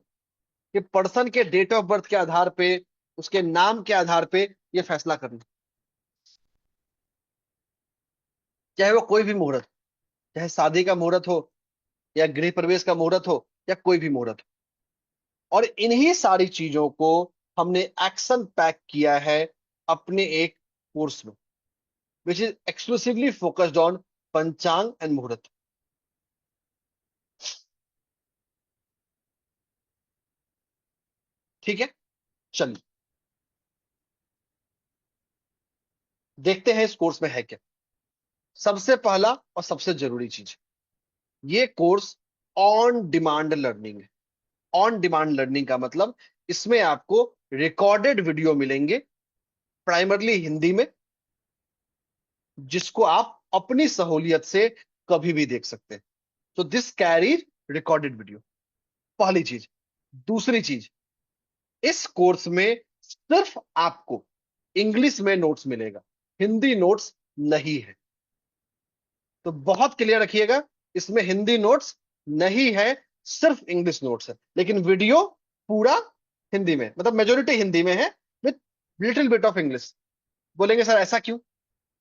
कि पर्सन के डेट ऑफ बर्थ के आधार पे, उसके नाम के आधार पे ये फैसला करना। चाहे वो कोई भी मुहूर्त, चाहे शादी का मुहूर्त हो, या गृह प्रवेश का मुहूर्त हो, या कोई भी मुहूर्त हो। और इन्हीं सारी चीजों को हमने एक्शन पैक किया है अपने एक कोर्स में, which is exclusively focused on पंचांग एंड मुहूर्त। ठीक है, चलिए देखते हैं इस कोर्स में है क्या। सबसे पहला और सबसे जरूरी चीज, ये कोर्स ऑन डिमांड लर्निंग है। ऑन डिमांड लर्निंग का मतलब इसमें आपको रिकॉर्डेड वीडियो मिलेंगे, प्राइमरली हिंदी में, जिसको आप अपनी सहूलियत से कभी भी देख सकते हैं। तो दिस कैरीज रिकॉर्डेड वीडियो, पहली चीज। दूसरी चीज, इस कोर्स में सिर्फ आपको इंग्लिश में नोट्स मिलेगा, हिंदी नोट्स नहीं है। तो बहुत क्लियर रखिएगा, इसमें हिंदी नोट्स नहीं है, सिर्फ इंग्लिश नोट्स है। लेकिन वीडियो पूरा हिंदी में, मतलब मेजोरिटी हिंदी में है, with little bit of English. बोलेंगे सर ऐसा क्यों।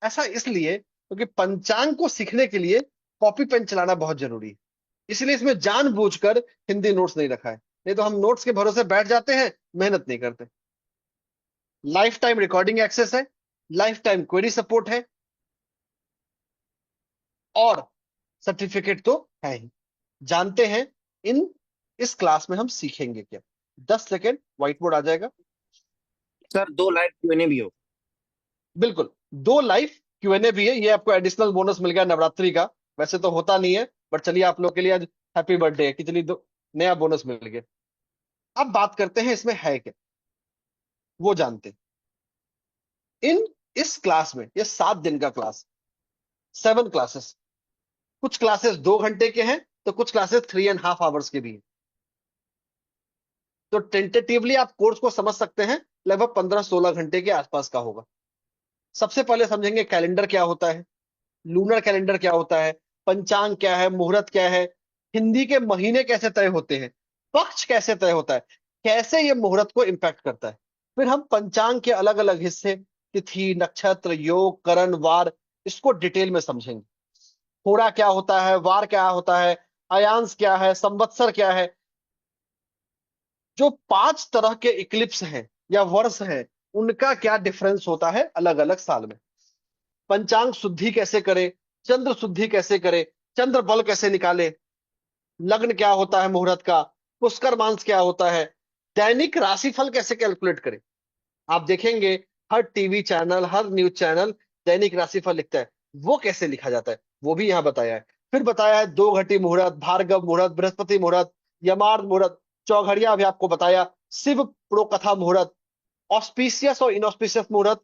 ऐसा इसलिए क्योंकि पंचांग को सीखने के लिए कॉपी पेन चलाना बहुत जरूरी है। इसलिए इसमें जानबूझकर हिंदी नोट्स नहीं रखा है। नहीं तो हम नोट्स के भरोसे बैठ जाते हैं, मेहनत नहीं करते। लाइफ टाइम रिकॉर्डिंग एक्सेस है, लाइफ टाइम क्वेरी सपोर्ट है, और सर्टिफिकेट तो है ही। जानते हैं इन इस क्लास में हम सीखेंगे क्या। 10 सेकेंड, व्हाइट बोर्ड आ जाएगा। सर 2 लाइव क्यूएनए भी हो। बिल्कुल, 2 लाइव क्यूएनए भी है, ये आपको एडिशनल बोनस मिल गया नवरात्रि का। वैसे तो होता नहीं है, बट चलिए आप लोग के लिए आज हैप्पी बर्थडे है कि चलिए नया बोनस मिल गया। अब बात करते हैं इसमें है क्या, वो जानते हैं। इस क्लास में, ये 7 दिन का क्लास, 7 क्लासेस। कुछ क्लासेस 2 घंटे के हैं, तो कुछ क्लासेस 3.5 आवर्स के भी हैं। तो टेंटेटिवली आप कोर्स को समझ सकते हैं, लगभग 15-16 घंटे के आसपास का होगा। सबसे पहले समझेंगे कैलेंडर क्या होता है, लूनर कैलेंडर क्या होता है, पंचांग क्या है, मुहूर्त क्या है, हिंदी के महीने कैसे तय होते हैं, पक्ष कैसे तय होता है, कैसे ये मुहूर्त को इंपैक्ट करता है। फिर हम पंचांग के अलग अलग हिस्से, तिथि, नक्षत्र, योग, करण, वार, इसको डिटेल में समझेंगे। होरा क्या होता है, वार क्या होता है, अयांश क्या है, संवत्सर क्या है। जो 5 तरह के इक्लिप्स हैं या वर्ष हैं, उनका क्या डिफरेंस होता है अलग अलग साल में। पंचांग शुद्धि कैसे करे, चंद्र शुद्धि कैसे करे, चंद्र बल कैसे निकाले, लग्न क्या होता है मुहूर्त का, पुष्कर मांस क्या होता है, दैनिक राशिफल कैसे कैलकुलेट करे। आप देखेंगे हर टीवी चैनल, हर न्यूज चैनल दैनिक राशिफल लिखता है, वो कैसे लिखा जाता है वो भी यहाँ बताया है। फिर बताया है 2 घटी मुहूर्त, भार्गव मुहूर्त, बृहस्पति मुहूर्त, यमार्थ मुहूर्त, चौघड़िया भी आपको बताया, शिव प्रोकथा मुहूर्त, ऑस्पिशियस और इनऑस्पिशियस मुहूर्त,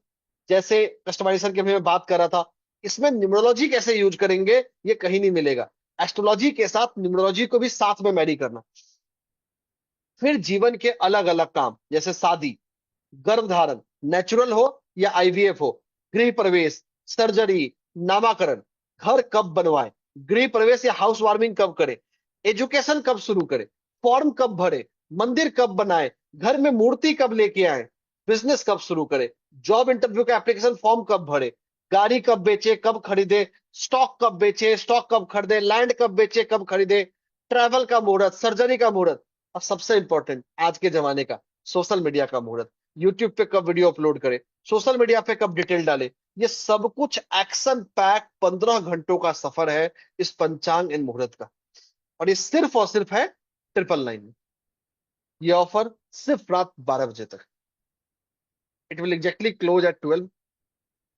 जैसे कस्टमाइजेशन की अभी मैं बात कर रहा था। इसमें न्यूमरोलॉजी कैसे यूज करेंगे ये कहीं नहीं मिलेगा। एस्ट्रोलॉजी के साथ न्यूमरोलॉजी को भी साथ में मैरी करना। फिर जीवन के अलग अलग काम, जैसे शादी, गर्भधारण, नेचुरल हो या आईवीएफ हो, गृह प्रवेश, सर्जरी, नामाकरण, घर कब बनवाए, गृह प्रवेश या हाउस वार्मिंग कब करे, एजुकेशन कब शुरू करे, फॉर्म कब भरे, मंदिर कब बनाए, घर में मूर्ति कब लेके आए, बिजनेस कब शुरू करे, जॉब इंटरव्यू का एप्लीकेशन फॉर्म कब भरे, गाड़ी कब बेचे कब खरीदे, स्टॉक कब बेचे स्टॉक कब खरीदे, लैंड कब बेचे कब खरीदे, ट्रैवल का मुहूर्त, सर्जरी का मुहूर्त, और सबसे इंपॉर्टेंट आज के जमाने का सोशल मीडिया का मुहूर्त। यूट्यूब पे कब वीडियो अपलोड करे, सोशल मीडिया पे कब डिटेल डाले, ये सब कुछ एक्शन पैक 15 घंटों का सफर है इस पंचांग इन मुहूर्त का। और ये सिर्फ और सिर्फ है 999 में। ये ऑफर सिर्फ रात 12 बजे तक। It will exactly close eight 12।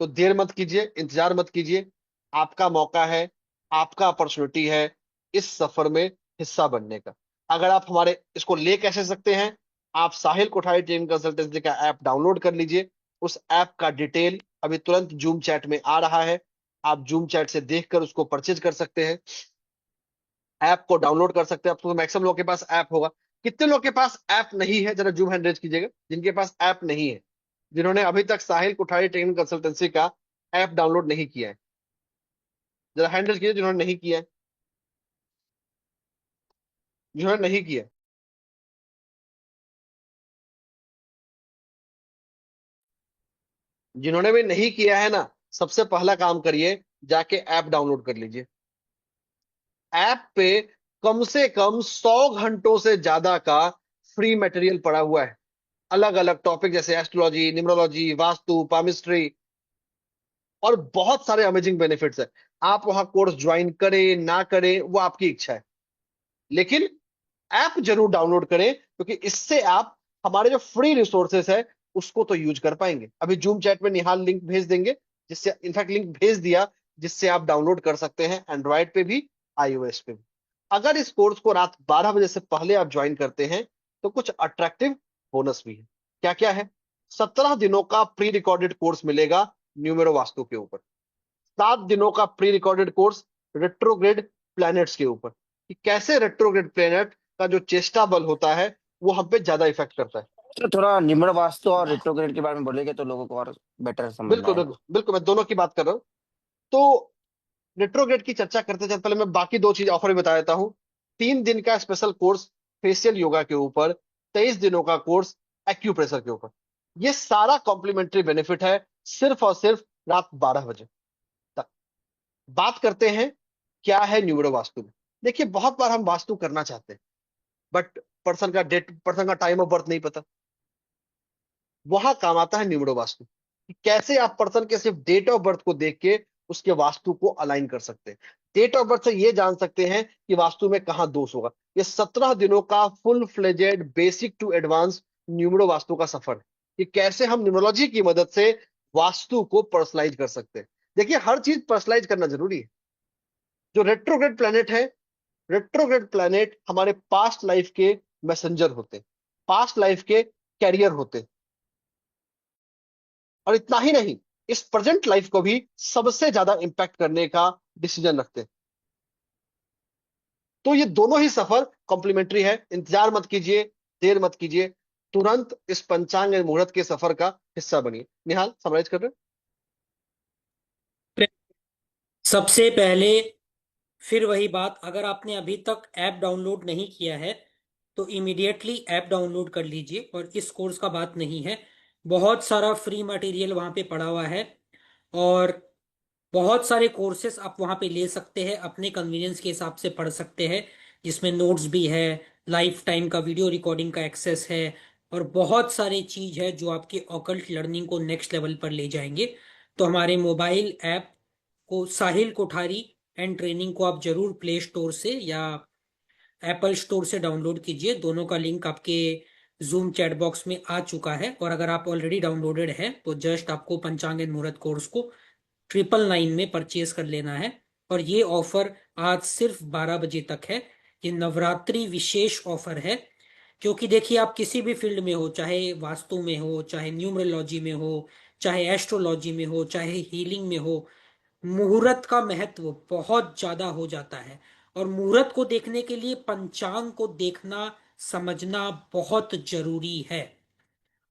तो देर मत कीजिए, इंतजार मत कीजिए। आपका मौका है, आपका अपॉर्चुनिटी है इस सफर में हिस्सा बनने का। अगर आप हमारे इसको ले कैसे सकते हैं, आप साहिल कोठारी टीम कंसल्टेंसी का ऐप डाउनलोड कर लीजिए। उस ऐप का डिटेल अभी तुरंत जूम चैट में आ रहा है, आप जूम चैट से देखकर उसको परचेज कर सकते हैं, ऐप को डाउनलोड कर सकते हैं। आपको मैक्सिमम लोगों के पास ऐप होगा। कितने लोग के पास ऐप नहीं है, जरा जूम हैंड रेज कीजिएगा जिनके पास ऐप नहीं है, जिन्होंने अभी तक साहिल कोठारी टेक्निकल कंसल्टेंसी का ऐप डाउनलोड नहीं किया है। जरा हैंड रेज कीजिए जिन्होंने नहीं किया है, जिन्होंने नहीं किया है। जिन्होंने भी नहीं किया है ना, सबसे पहला काम करिए, जाके ऐप डाउनलोड कर लीजिए। ऐप पे कम से कम 100 घंटों से ज्यादा का फ्री मटेरियल पड़ा हुआ है। अलग अलग टॉपिक जैसे एस्ट्रोलॉजी, न्यूमरोलॉजी, वास्तु, पामिस्ट्री, और बहुत सारे अमेजिंग बेनिफिट्स है। आप वहां कोर्स ज्वाइन करें ना करें वो आपकी इच्छा है, लेकिन ऐप जरूर डाउनलोड करें, क्योंकि इससे आप हमारे जो फ्री रिसोर्सेस है उसको तो यूज कर पाएंगे। अभी जूम चैट में निहाल लिंक भेज देंगे, जिससे इनफैक्ट लिंक भेज दिया, जिससे आप डाउनलोड कर सकते हैं एंड्रॉयड पे भी, आईओएस पे भी। अगर इस कोर्स को रात 12 बजे से पहले आप ज्वाइन करते हैं तो कुछ अट्रैक्टिव बोनस भी है। क्या क्या है? 17 दिनों का प्री रिकॉर्डेड कोर्स मिलेगा न्यूमेरो वास्तु के ऊपर। 7 दिनों का pre recorded course retrograde planets के ऊपर, कि कैसे रेट्रोग्रेड प्लैनेट का जो चेष्टा बल होता है वो हम पे ज्यादा इफेक्ट करता है। तो थोड़ा निम्न वास्तु और रेट्रोग्रेड के बारे में बोलेंगे तो लोगों को और बेटर समझ में बिल्कुल आएगा। बिल्कुल बिल्कुल, मैं दोनों की बात कर रहा हूँ। तो रेट्रोग्रेड की चर्चा करते चलते पहले मैं बाकी 2 चीज ऑफर भी बता देता हूँ। 3 दिन का स्पेशल कोर्स फेशियल योगा के ऊपर, 23 दिनों का कोर्स एक्यूप्रेशर के ऊपर। ये सारा कॉम्प्लीमेंट्री बेनिफिट है सिर्फ और सिर्फ रात 12 बजे तक। बात करते हैं क्या है न्यूमरो वास्तु में। देखिए बहुत बार हम वास्तु करना चाहते हैं, बट पर्सन का टाइम ऑफ बर्थ नहीं पता, वहां काम आता है न्यूमरो वास्तु कि कैसे आप पर्सन के सिर्फ डेट ऑफ बर्थ को देख के उसके वास्तु को अलाइन कर सकते हैं। डेट ऑफ बर्थ से ये जान सकते हैं कि वास्तु में कहाँ दोष होगा। ये 17 दिनों का full fledged basic to advance numero vastu का सफर है कि कैसे हम न्यूमरोलॉजी की मदद से वास्तु को पर्सनलाइज कर सकते हैं। देखिए, हर चीज पर्सनलाइज करना जरूरी है। जो रेट्रोग्रेड प्लेनेट है, रेट्रोग्रेड प्लेनेट हमारे पास्ट लाइफ के मैसेंजर होते हैं, पास्ट लाइफ के कैरियर होते हैं। और इतना ही नहीं, इस प्रेजेंट लाइफ को भी सबसे ज्यादा इंपैक्ट करने का डिसीजन रखते हैं। तो ये दोनों ही सफर कॉम्प्लीमेंट्री है। इंतजार मत कीजिए, देर मत कीजिए, तुरंत इस पंचांग मुहूर्त के सफर का हिस्सा बनिए। निहाल, समराइज कर रहे सबसे पहले फिर वही बात, अगर आपने अभी तक ऐप डाउनलोड नहीं किया है तो इमीडिएटली ऐप डाउनलोड कर लीजिए। और इस कोर्स का बात नहीं है, बहुत सारा फ्री मटेरियल वहाँ पे पड़ा हुआ है और बहुत सारे कोर्सेस आप वहाँ पे ले सकते हैं, अपने कन्वीनियंस के हिसाब से पढ़ सकते हैं, जिसमें नोट्स भी है, लाइफ टाइम का वीडियो रिकॉर्डिंग का एक्सेस है और बहुत सारी चीज है जो आपके ऑकल्ट लर्निंग को नेक्स्ट लेवल पर ले जाएंगे। तो हमारे मोबाइल ऐप को, साहिल कोठारी एंड ट्रेनिंग को आप जरूर प्ले स्टोर से या एप्पल स्टोर से डाउनलोड कीजिए। दोनों का लिंक आपके जूम चैट बॉक्स में आ चुका है। और अगर आप ऑलरेडी डाउनलोडेड हैं तो जस्ट आपको पंचांग एंड मुहूर्त कोर्स को 999 में परचेज कर लेना है। और ये ऑफर आज सिर्फ 12 बजे तक है। ये नवरात्रि विशेष ऑफर है, क्योंकि देखिए, आप किसी भी फील्ड में हो, चाहे वास्तु में हो, चाहे न्यूमरोलॉजी में हो, चाहे एस्ट्रोलॉजी में हो, चाहे हीलिंग में हो, मुहूर्त का महत्व बहुत ज्यादा हो जाता है। और मुहूर्त को देखने के लिए पंचांग को देखना, समझना बहुत जरूरी है।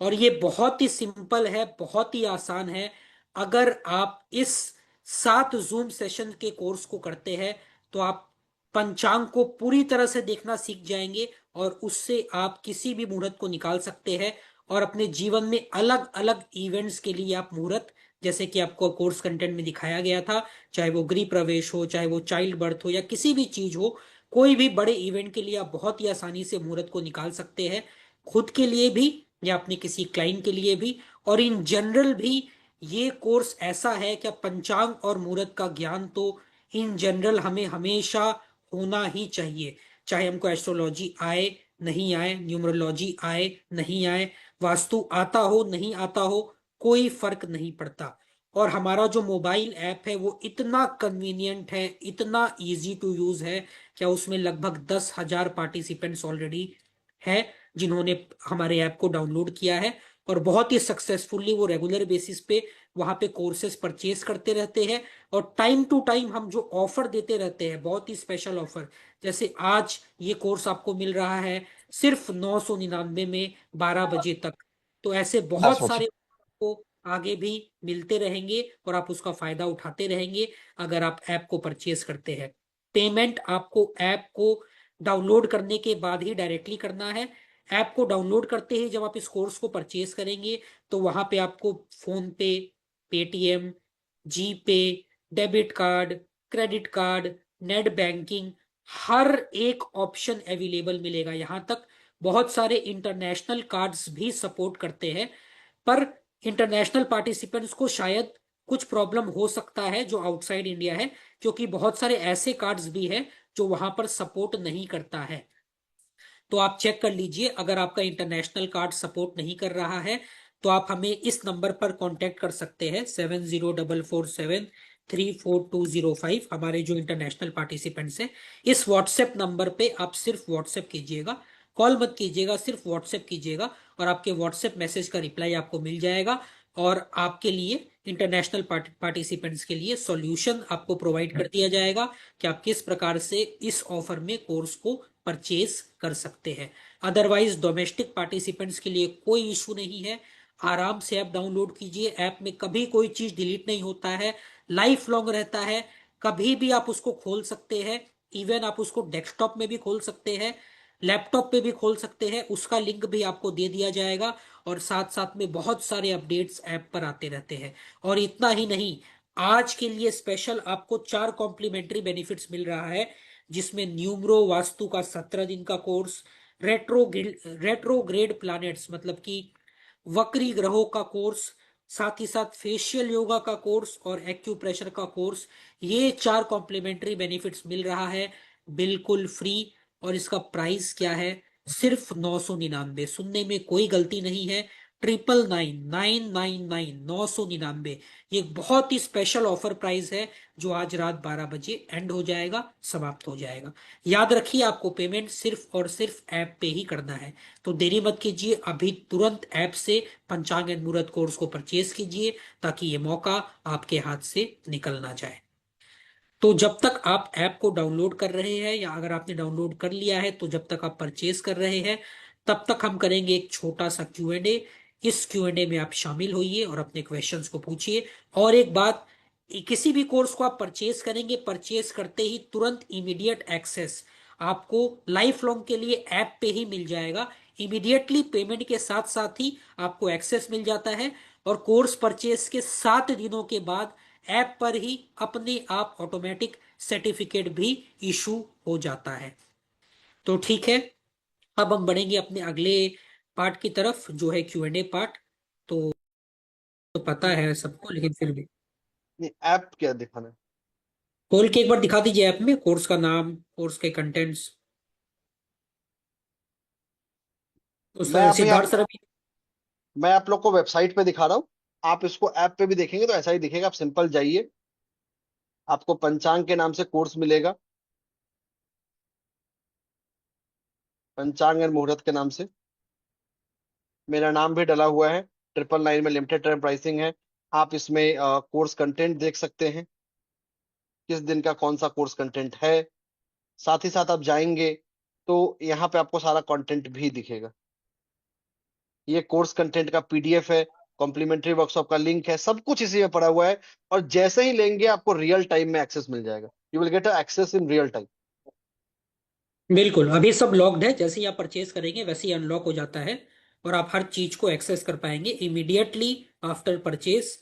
और ये बहुत ही सिंपल है, बहुत ही आसान है। अगर आप इस 7 जूम सेशन के कोर्स को करते हैं तो आप पंचांग को पूरी तरह से देखना सीख जाएंगे और उससे आप किसी भी मुहूर्त को निकाल सकते हैं। और अपने जीवन में अलग अलग इवेंट्स के लिए आप मुहूर्त, जैसे कि आपको कोर्स कंटेंट में दिखाया गया था, चाहे वो गृह प्रवेश हो, चाहे वो चाइल्ड बर्थ हो या किसी भी चीज हो, कोई भी बड़े इवेंट के लिए आप बहुत ही आसानी से मुहूर्त को निकाल सकते हैं, खुद के लिए भी या अपने किसी क्लाइंट के लिए भी। और इन जनरल भी ये कोर्स ऐसा है कि पंचांग और मुहूर्त का ज्ञान तो इन जनरल हमें हमेशा होना ही चाहिए, चाहे हमको एस्ट्रोलॉजी आए नहीं आए, न्यूमरोलॉजी आए नहीं आए, वास्तु आता हो नहीं आता हो, कोई फर्क नहीं पड़ता। और हमारा जो मोबाइल ऐप है वो इतना कन्वीनियंट है, इतना इजी टू यूज है, क्या उसमें लगभग 10,000 पार्टिसिपेंट्स ऑलरेडी है जिन्होंने हमारे ऐप को डाउनलोड किया है। और बहुत ही सक्सेसफुली वो रेगुलर बेसिस पे वहां पे कोर्सेज परचेज करते रहते हैं। और टाइम टू टाइम हम जो ऑफर देते रहते हैं, बहुत ही स्पेशल ऑफर, जैसे आज ये कोर्स आपको मिल रहा है सिर्फ 999 में 12 बजे तक। तो ऐसे दस बहुत बजे सारे को आगे भी मिलते रहेंगे और आप उसका फायदा उठाते रहेंगे अगर आप ऐप को परचेज करते हैं। पेमेंट आपको ऐप को डाउनलोड करने के बाद ही डायरेक्टली करना है। ऐप को डाउनलोड करते ही जब आप इस कोर्स को परचेज करेंगे तो वहां पे आपको फोन पे, Paytm, G pay, debit card, credit card, net banking, हर एक ऑप्शन अवेलेबल मिलेगा। यहां तक बहुत सारे इंटरनेशनल कार्ड्स भी सपोर्ट करते हैं। पर इंटरनेशनल पार्टिसिपेंट्स को शायद कुछ प्रॉब्लम हो सकता है जो आउटसाइड इंडिया है, क्योंकि बहुत सारे ऐसे कार्ड्स भी हैं जो वहां पर सपोर्ट नहीं करता है। तो आप चेक कर लीजिए, अगर आपका इंटरनेशनल कार्ड सपोर्ट नहीं कर रहा है तो आप हमें इस नंबर पर कांटेक्ट कर सकते हैं, 7044734205। हमारे जो इंटरनेशनल पार्टिसिपेंट्स हैं, इस व्हाट्सएप नंबर पे आप सिर्फ व्हाट्सएप कीजिएगा, कॉल मत कीजिएगा, सिर्फ व्हाट्सएप कीजिएगा और आपके व्हाट्सएप मैसेज का रिप्लाई आपको मिल जाएगा। और आपके लिए, इंटरनेशनल पार्टिसिपेंट्स के लिए सॉल्यूशन आपको प्रोवाइड कर दिया जाएगा कि आप किस प्रकार से इस ऑफर में कोर्स को परचेज कर सकते हैं। अदरवाइज डोमेस्टिक पार्टिसिपेंट्स के लिए कोई इशू नहीं है। आराम से ऐप डाउनलोड कीजिए, ऐप में कभी कोई चीज डिलीट नहीं होता है, लाइफ लॉन्ग रहता है, कभी भी आप उसको खोल सकते हैं। इवन आप उसको डेस्कटॉप में भी खोल सकते हैं, लैपटॉप पे भी खोल सकते हैं, उसका लिंक भी आपको दे दिया जाएगा। और साथ साथ में बहुत सारे अपडेट्स ऐप पर आते रहते हैं। और इतना ही नहीं, आज के लिए स्पेशल आपको 4 कॉम्प्लीमेंट्री बेनिफिट्स मिल रहा है, जिसमें न्यूमरो वास्तु का 17 दिन का कोर्स, रेट्रोग्रेड प्लैनेट्स मतलब कि वक्री ग्रहों का कोर्स, साथ ही साथ फेशियल योगा का कोर्स और एक्यूप्रेशर का कोर्स, ये 4 कॉम्प्लीमेंट्री बेनिफिट्स मिल रहा है बिल्कुल फ्री। और इसका प्राइस क्या है? सिर्फ 999। सुनने में कोई गलती नहीं है, 999, 999। ये एक बहुत ही स्पेशल ऑफर प्राइस है जो आज रात 12 बजे एंड हो जाएगा, समाप्त हो जाएगा। याद रखिए, आपको पेमेंट सिर्फ और सिर्फ ऐप पे ही करना है। तो देरी मत कीजिए, अभी तुरंत ऐप से पंचांग एंड मुहूर्त कोर्स को परचेज कीजिए ताकि ये मौका आपके हाथ से निकल ना जाए। तो जब तक आप ऐप को डाउनलोड कर रहे हैं, या अगर आपने डाउनलोड कर लिया है तो जब तक आप परचेज कर रहे हैं, तब तक हम करेंगे एक छोटा सा Q&A। इस Q&A में आप शामिल होइए और अपने क्वेश्चंस को पूछिए। और एक बात, किसी भी कोर्स को आप परचेज करेंगे, परचेज करते ही तुरंत इमीडिएट एक्सेस आपको लाइफ लॉन्ग के लिए ऐप पे ही मिल जाएगा। इमीडिएटली पेमेंट के साथ साथ ही आपको एक्सेस मिल जाता है। और कोर्स परचेज के 7 दिनों के बाद ऐप पर ही अपने आप ऑटोमेटिक सर्टिफिकेट भी इशू हो जाता है। तो ठीक है, अब हम बढ़ेंगे अपने अगले पार्ट की तरफ जो है Q&A पार्ट। तो पता है सबको, लेकिन फिर भी नहीं, ऐप क्या दिखाना है? खोल के एक बार दिखा दीजिए ऐप में कोर्स का नाम, कोर्स के कंटेंट्स। तो मैं अभी सिद्धार्थ सर अभी। मैं आप लोग को वेबसाइट पे दिखा रहा हूँ। आप इसको ऐप पे भी देखेंगे तो ऐसा ही दिखेगा। आप सिंपल जाइए, आपको पंचांग के नाम से कोर्स मिलेगा, पंचांग एंड मुहूर्त के नाम से। मेरा नाम भी डला हुआ है। 999 में लिमिटेड टाइम प्राइसिंग है। आप इसमें कोर्स कंटेंट देख सकते हैं, किस दिन का कौन सा कोर्स कंटेंट है। साथ ही साथ आप जाएंगे तो यहाँ पे आपको सारा कंटेंट भी दिखेगा। ये कोर्स कंटेंट का PDF है, कॉम्प्लीमेंट्री वर्कशॉप का लिंक है, सब कुछ इसी में पड़ा हुआ है। और जैसे ही लेंगे आपको रियल टाइम में एक्सेस मिल जाएगा। You will get access in real time. बिल्कुल, अभी सब लॉक्ड है, जैसे ही आप परचेज करेंगे वैसे ही अनलॉक हो जाता है और आप हर चीज को एक्सेस कर पाएंगे इमीडिएटली आफ्टर परचेज।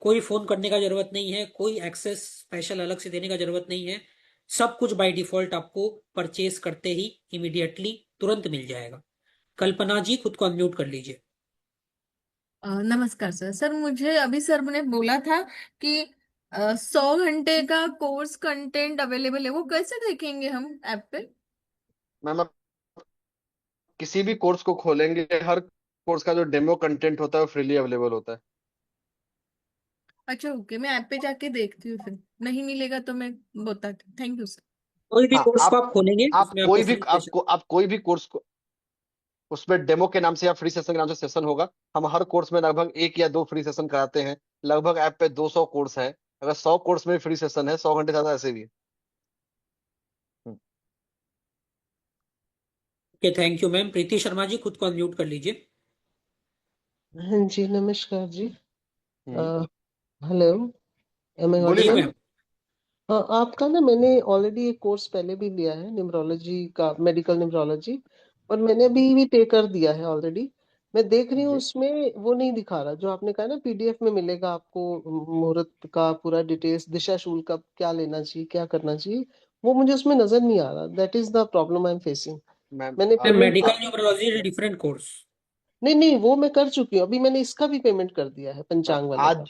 कोई फोन करने का जरूरत नहीं है, कोई एक्सेस स्पेशल अलग से देने का जरूरत नहीं है। सब कुछ बाय डिफॉल्ट आपको परचेज करते ही इमीडिएटली तुरंत मिल जाएगा। कल्पना जी, खुद को अनम्यूट कर लीजिए। नमस्कार सर। सर मुझे अभी सर ने बोला था कि 100 घंटे का कोर्स कंटेंट अवेलेबल है, वो कैसे देखेंगे हम ऐप पे? मैम, आप किसी भी कोर्स को खोलेंगे, हर कोर्स का जो डेमो कंटेंट होता है वो फ्रीली अवेलेबल होता है। अच्छा ओके, मैं ऐप पे जाके देखती हूँ, फिर नहीं मिलेगा तो मैं बताती। Thank you sir. कोई भी हाँ, कोर्स को आप खोलेंगे उसमें आपको फ्री सेशन। आप कोई भी कोर्स को उसमें डेमो के नाम से या फ्री सेशन के नाम से सेशन होगा। हम हर कोर्स में लगभग 1 या 2 फ्री सेशन कराते हैं। लगभग ऐप पे 200 कोर्स है। अगर 100 कोर्स में फ्री सेशन है, 100 घंटे ज्यादा ऐसे भी है। Hmm. Okay, thank you ma'am. Preeti Sharma ji, खुद को अनम्यूट कर लीजिए। हाँ जी, नमस्कार जी। हम्म। हेलो, एम आई बोलिए जी मैम। ऑडिबल? मैम। हाँ, आपका ना मैंने ऑलरेडी एक कोर्स पहले भी लिया है न्यूमरोलॉजी का, मेडिकल न्यूमरोलॉजी। और मैंने अभी भी पे कर दिया है ऑलरेडी। मैं देख रही हूँ जी उसमें वो नहीं दिखा रहा जो आपने कहा ना, PDF में मिलेगा आपको मुहूर्त का पूरा डिटेल्स, दिशा शूल का क्या लेना चाहिए, क्या करना चाहिए। वो मुझे उसमें नजर नहीं आ रहा। That is the problem I am facing. Ma'am, मैंने ma'am, payment medical numerology different course. नहीं नहीं, वो मैं कर चुकी हूँ। अभी मैंने इसका भी पेमेंट कर दिया है, मैम, पंचांग वाले का।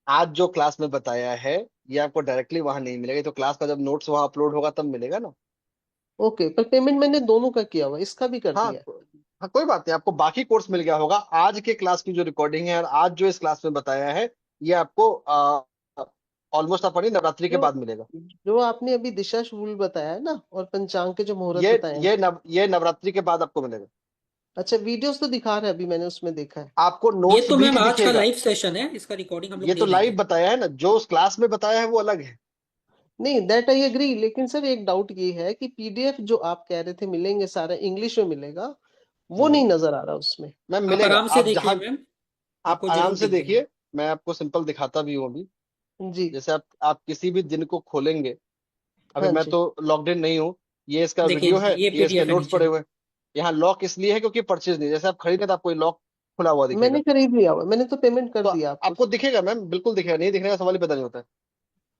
आज जो क्लास में बताया है ये आपको डायरेक्टली वहां नहीं मिलेगा। ये तो क्लास का जब नोट्स वहां अपलोड होगा तब मिलेगा ना। ओके, पर पेमेंट मैंने दोनों का किया हुआ, इसका भी कर हाँ, दिया है। हाँ, कोई बात नहीं। आपको बाकी कोर्स मिल गया होगा। आज के क्लास की जो रिकॉर्डिंग है और आज जो इस क्लास में बताया है, ये आपको ऑलमोस्ट आप पढ़िए नवरात्रि के जो बाद मिलेगा। जो आपने अभी दिशा शूल बताया है ना, और पंचांग के जो मुहूर्त ये बताए हैं। ये नवरात्रि के बाद आपको मिलेगा। अच्छा, वीडियोस तो दिखा रहे हैं, अभी मैंने उसमें देखा है। आपको ये नोट्स तो भी मैम आज का दिखेगा। लाइव सेशन है, इसका रिकॉर्डिंग हम लोग ये तो दे लाइव देंगे। बताया है ना, जो उस क्लास में बताया है वो अलग है। नहीं, दैट आई एग्री, लेकिन सर एक डाउट ये है कि PDF जो आप कह रहे थे मिलेंगे सारा इंग्लिश में मिलेगा, वो नहीं हम्म। नजर आ रहा उसमें। मैम, आप मिलेगा। आराम से आप देखिए जहां मैम, आप आपको आराम जरूर से दिख जाएगा। देखिए। मैं आपको सिंपल दिखाता भी हूँ अभी। जी। जैसे आप किसी भी दिन को खोलेंगे। अभी हाँ मैं जी। तो लॉग्ड इन नहीं हूँ। ये इसका देखिए, वीडियो है, ये ये इसके PDF है नोट्स नीचे। पड़े हुए हैं। यहाँ लॉक इसलिए है क्योंकि परचेज नहीं। जैसे आप खरीदे तो आपको लॉक खुला हुआ दिखेगा। मैंने खरीद लिया हुआ, मैंने तो पेमेंट कर तो दिया आपको। आपको दिखेगा मैम, बिल्कुल दिखेगा। नहीं दिखने का सवाल ही पैदा नहीं होता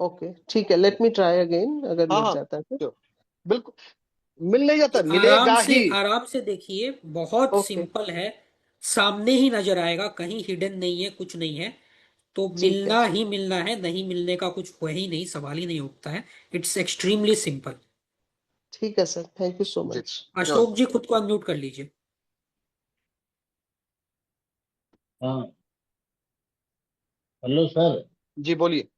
ओके ठीक है, है। लेट मी ट्राई अगेन, अगर हाँ, लग हाँ, जाता है तो। तो बिल्कुल। मिल नहीं जाता, मिलेगा ही। आराम से देखिए, बहुत ओके, सिंपल है। सामने ही नजर आएगा, कहीं हिडन नहीं है, कुछ नहीं है। तो ठीक है, मिलना ही मिलना है, नहीं मिलने का कुछ हुआ ही नहीं, सवाल ही नहीं उठता है। It's extremely simple. ठीक है sir, thank you so ji, much. Ashok ji खुद को अनम्यूट कर लीजिए। हाँ। Hello sir. जी बोलिए।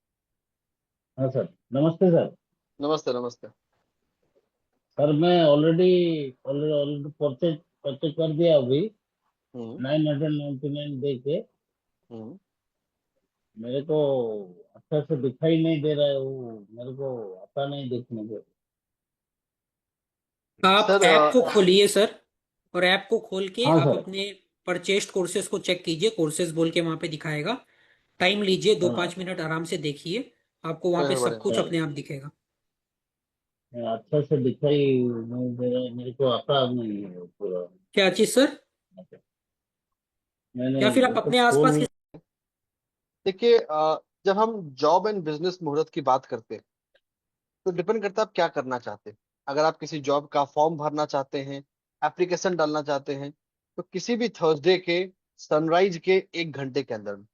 हाँ सर, नमस्ते सर। नमस्ते नमस्ते। सर मैं ऑलरेडी ऑलरेडी परचेज परचेज कर दिया अभी। हम्म 999 दे के। हम्म। मेरे को अच्छा से दिखाई नहीं दे रहा है, वो मेरे को आता नहीं देखने को। आप सर ऐप को खोलिए सर, और ऐप को खोल के हाँ आप सर। अपने परचेस्ड कोर्सेज को चेक कीजिए। कोर्सेज बोल के वहां पे दिखाएगा। टाइम लीजिए, दो हाँ पाँच मिनट आराम से देखिए। आपको वहां पे बढ़िया सब बढ़िया। कुछ सर, अपने आप दिखेगा। अच्छा से दिखाई नहीं दे रहा है, मेरे को आता नहीं है वो पूरा। क्या चीज सर? मैंने या फिर आप मतलब अपने आसपास खोल। की। देखिए जब हम जॉब एंड बिजनेस मुहूर्त की बात करते हैं, तो डिपेंड करता है आप क्या करना चाहते हैं। अगर आप किसी जॉब का फॉर्म भरना चाहते हैं, एप्लीकेशन डालना चाहते हैं, तो किसी भी थर्सडे के सनराइज के 1 घंटे के अंदर में,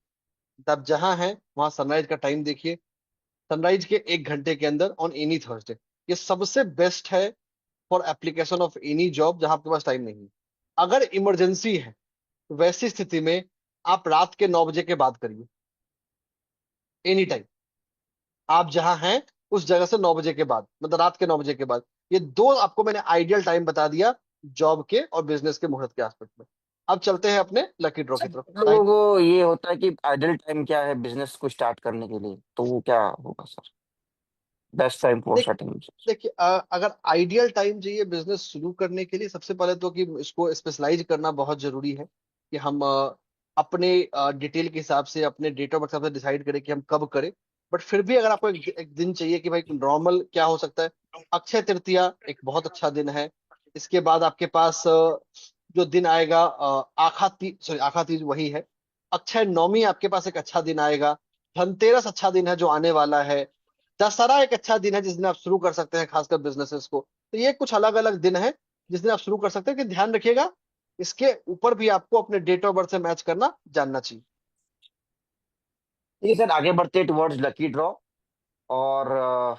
तो आप जहां हैं वहां सनराइज का टाइम देखिए। सनराइज के 1 घंटे के अंदर ऑन एनी थर्सडे, ये सबसे बेस्ट है for application of any job जहां आपके पास टाइम नहीं है। अगर इमरजेंसी है तो वैसी स्थिति में आप रात के 9 बजे के बाद करिए, एनी टाइम। आप जहां हैं उस जगह से 9 बजे के बाद, मतलब रात के 9 बजे के बाद। ये दो आपको मैंने आइडियल टाइम बता दिया जॉब के और बिजनेस के मुहूर्त के एस्पेक्ट में। अब चलते हैं अपने लकी ड्रॉ की सर तरफ। लोगों को ये होता है कि आइडल टाइम क्या है बिजनेस को स्टार्ट करने के लिए, तो वो क्या होगा सर? बेस्ट टाइम फॉर देख स्टार्टिंग। देखिए अगर आइडियल टाइम चाहिए बिजनेस शुरू करने के लिए, सबसे पहले तो कि इसको स्पेशलाइज करना बहुत जरूरी है। कि हम अपने डिटेल के हिसाब से, अपने डेट ऑफ बर्थ के हिसाब से डिसाइड करें कि हम कब करें। बट फिर भी अगर आपको एक दिन चाहिए कि भाई नॉर्मल क्या हो सकता है, अक्षय तृतीया एक बहुत अच्छा दिन है। इसके बाद आपके पास जो दिन आएगा आखा तीज, सॉरी आखा तीज वही है। अक्षय नवमी आपके पास एक अच्छा दिन आएगा। धनतेरस अच्छा दिन है जो आने वाला है। दशहरा एक अच्छा दिन है जिस दिन आप शुरू कर सकते हैं खासकर बिजनेसेस को। तो ये कुछ अलग अलग दिन है जिस दिन आप शुरू कर सकते हैं, कि ध्यान रखिएगा इसके ऊपर भी आपको अपने डेट ऑफ बर्थ से मैच करना जानना चाहिए। ठीक है सर, आगे बढ़ते हैं टुवर्ड्स लकी ड्रॉ। और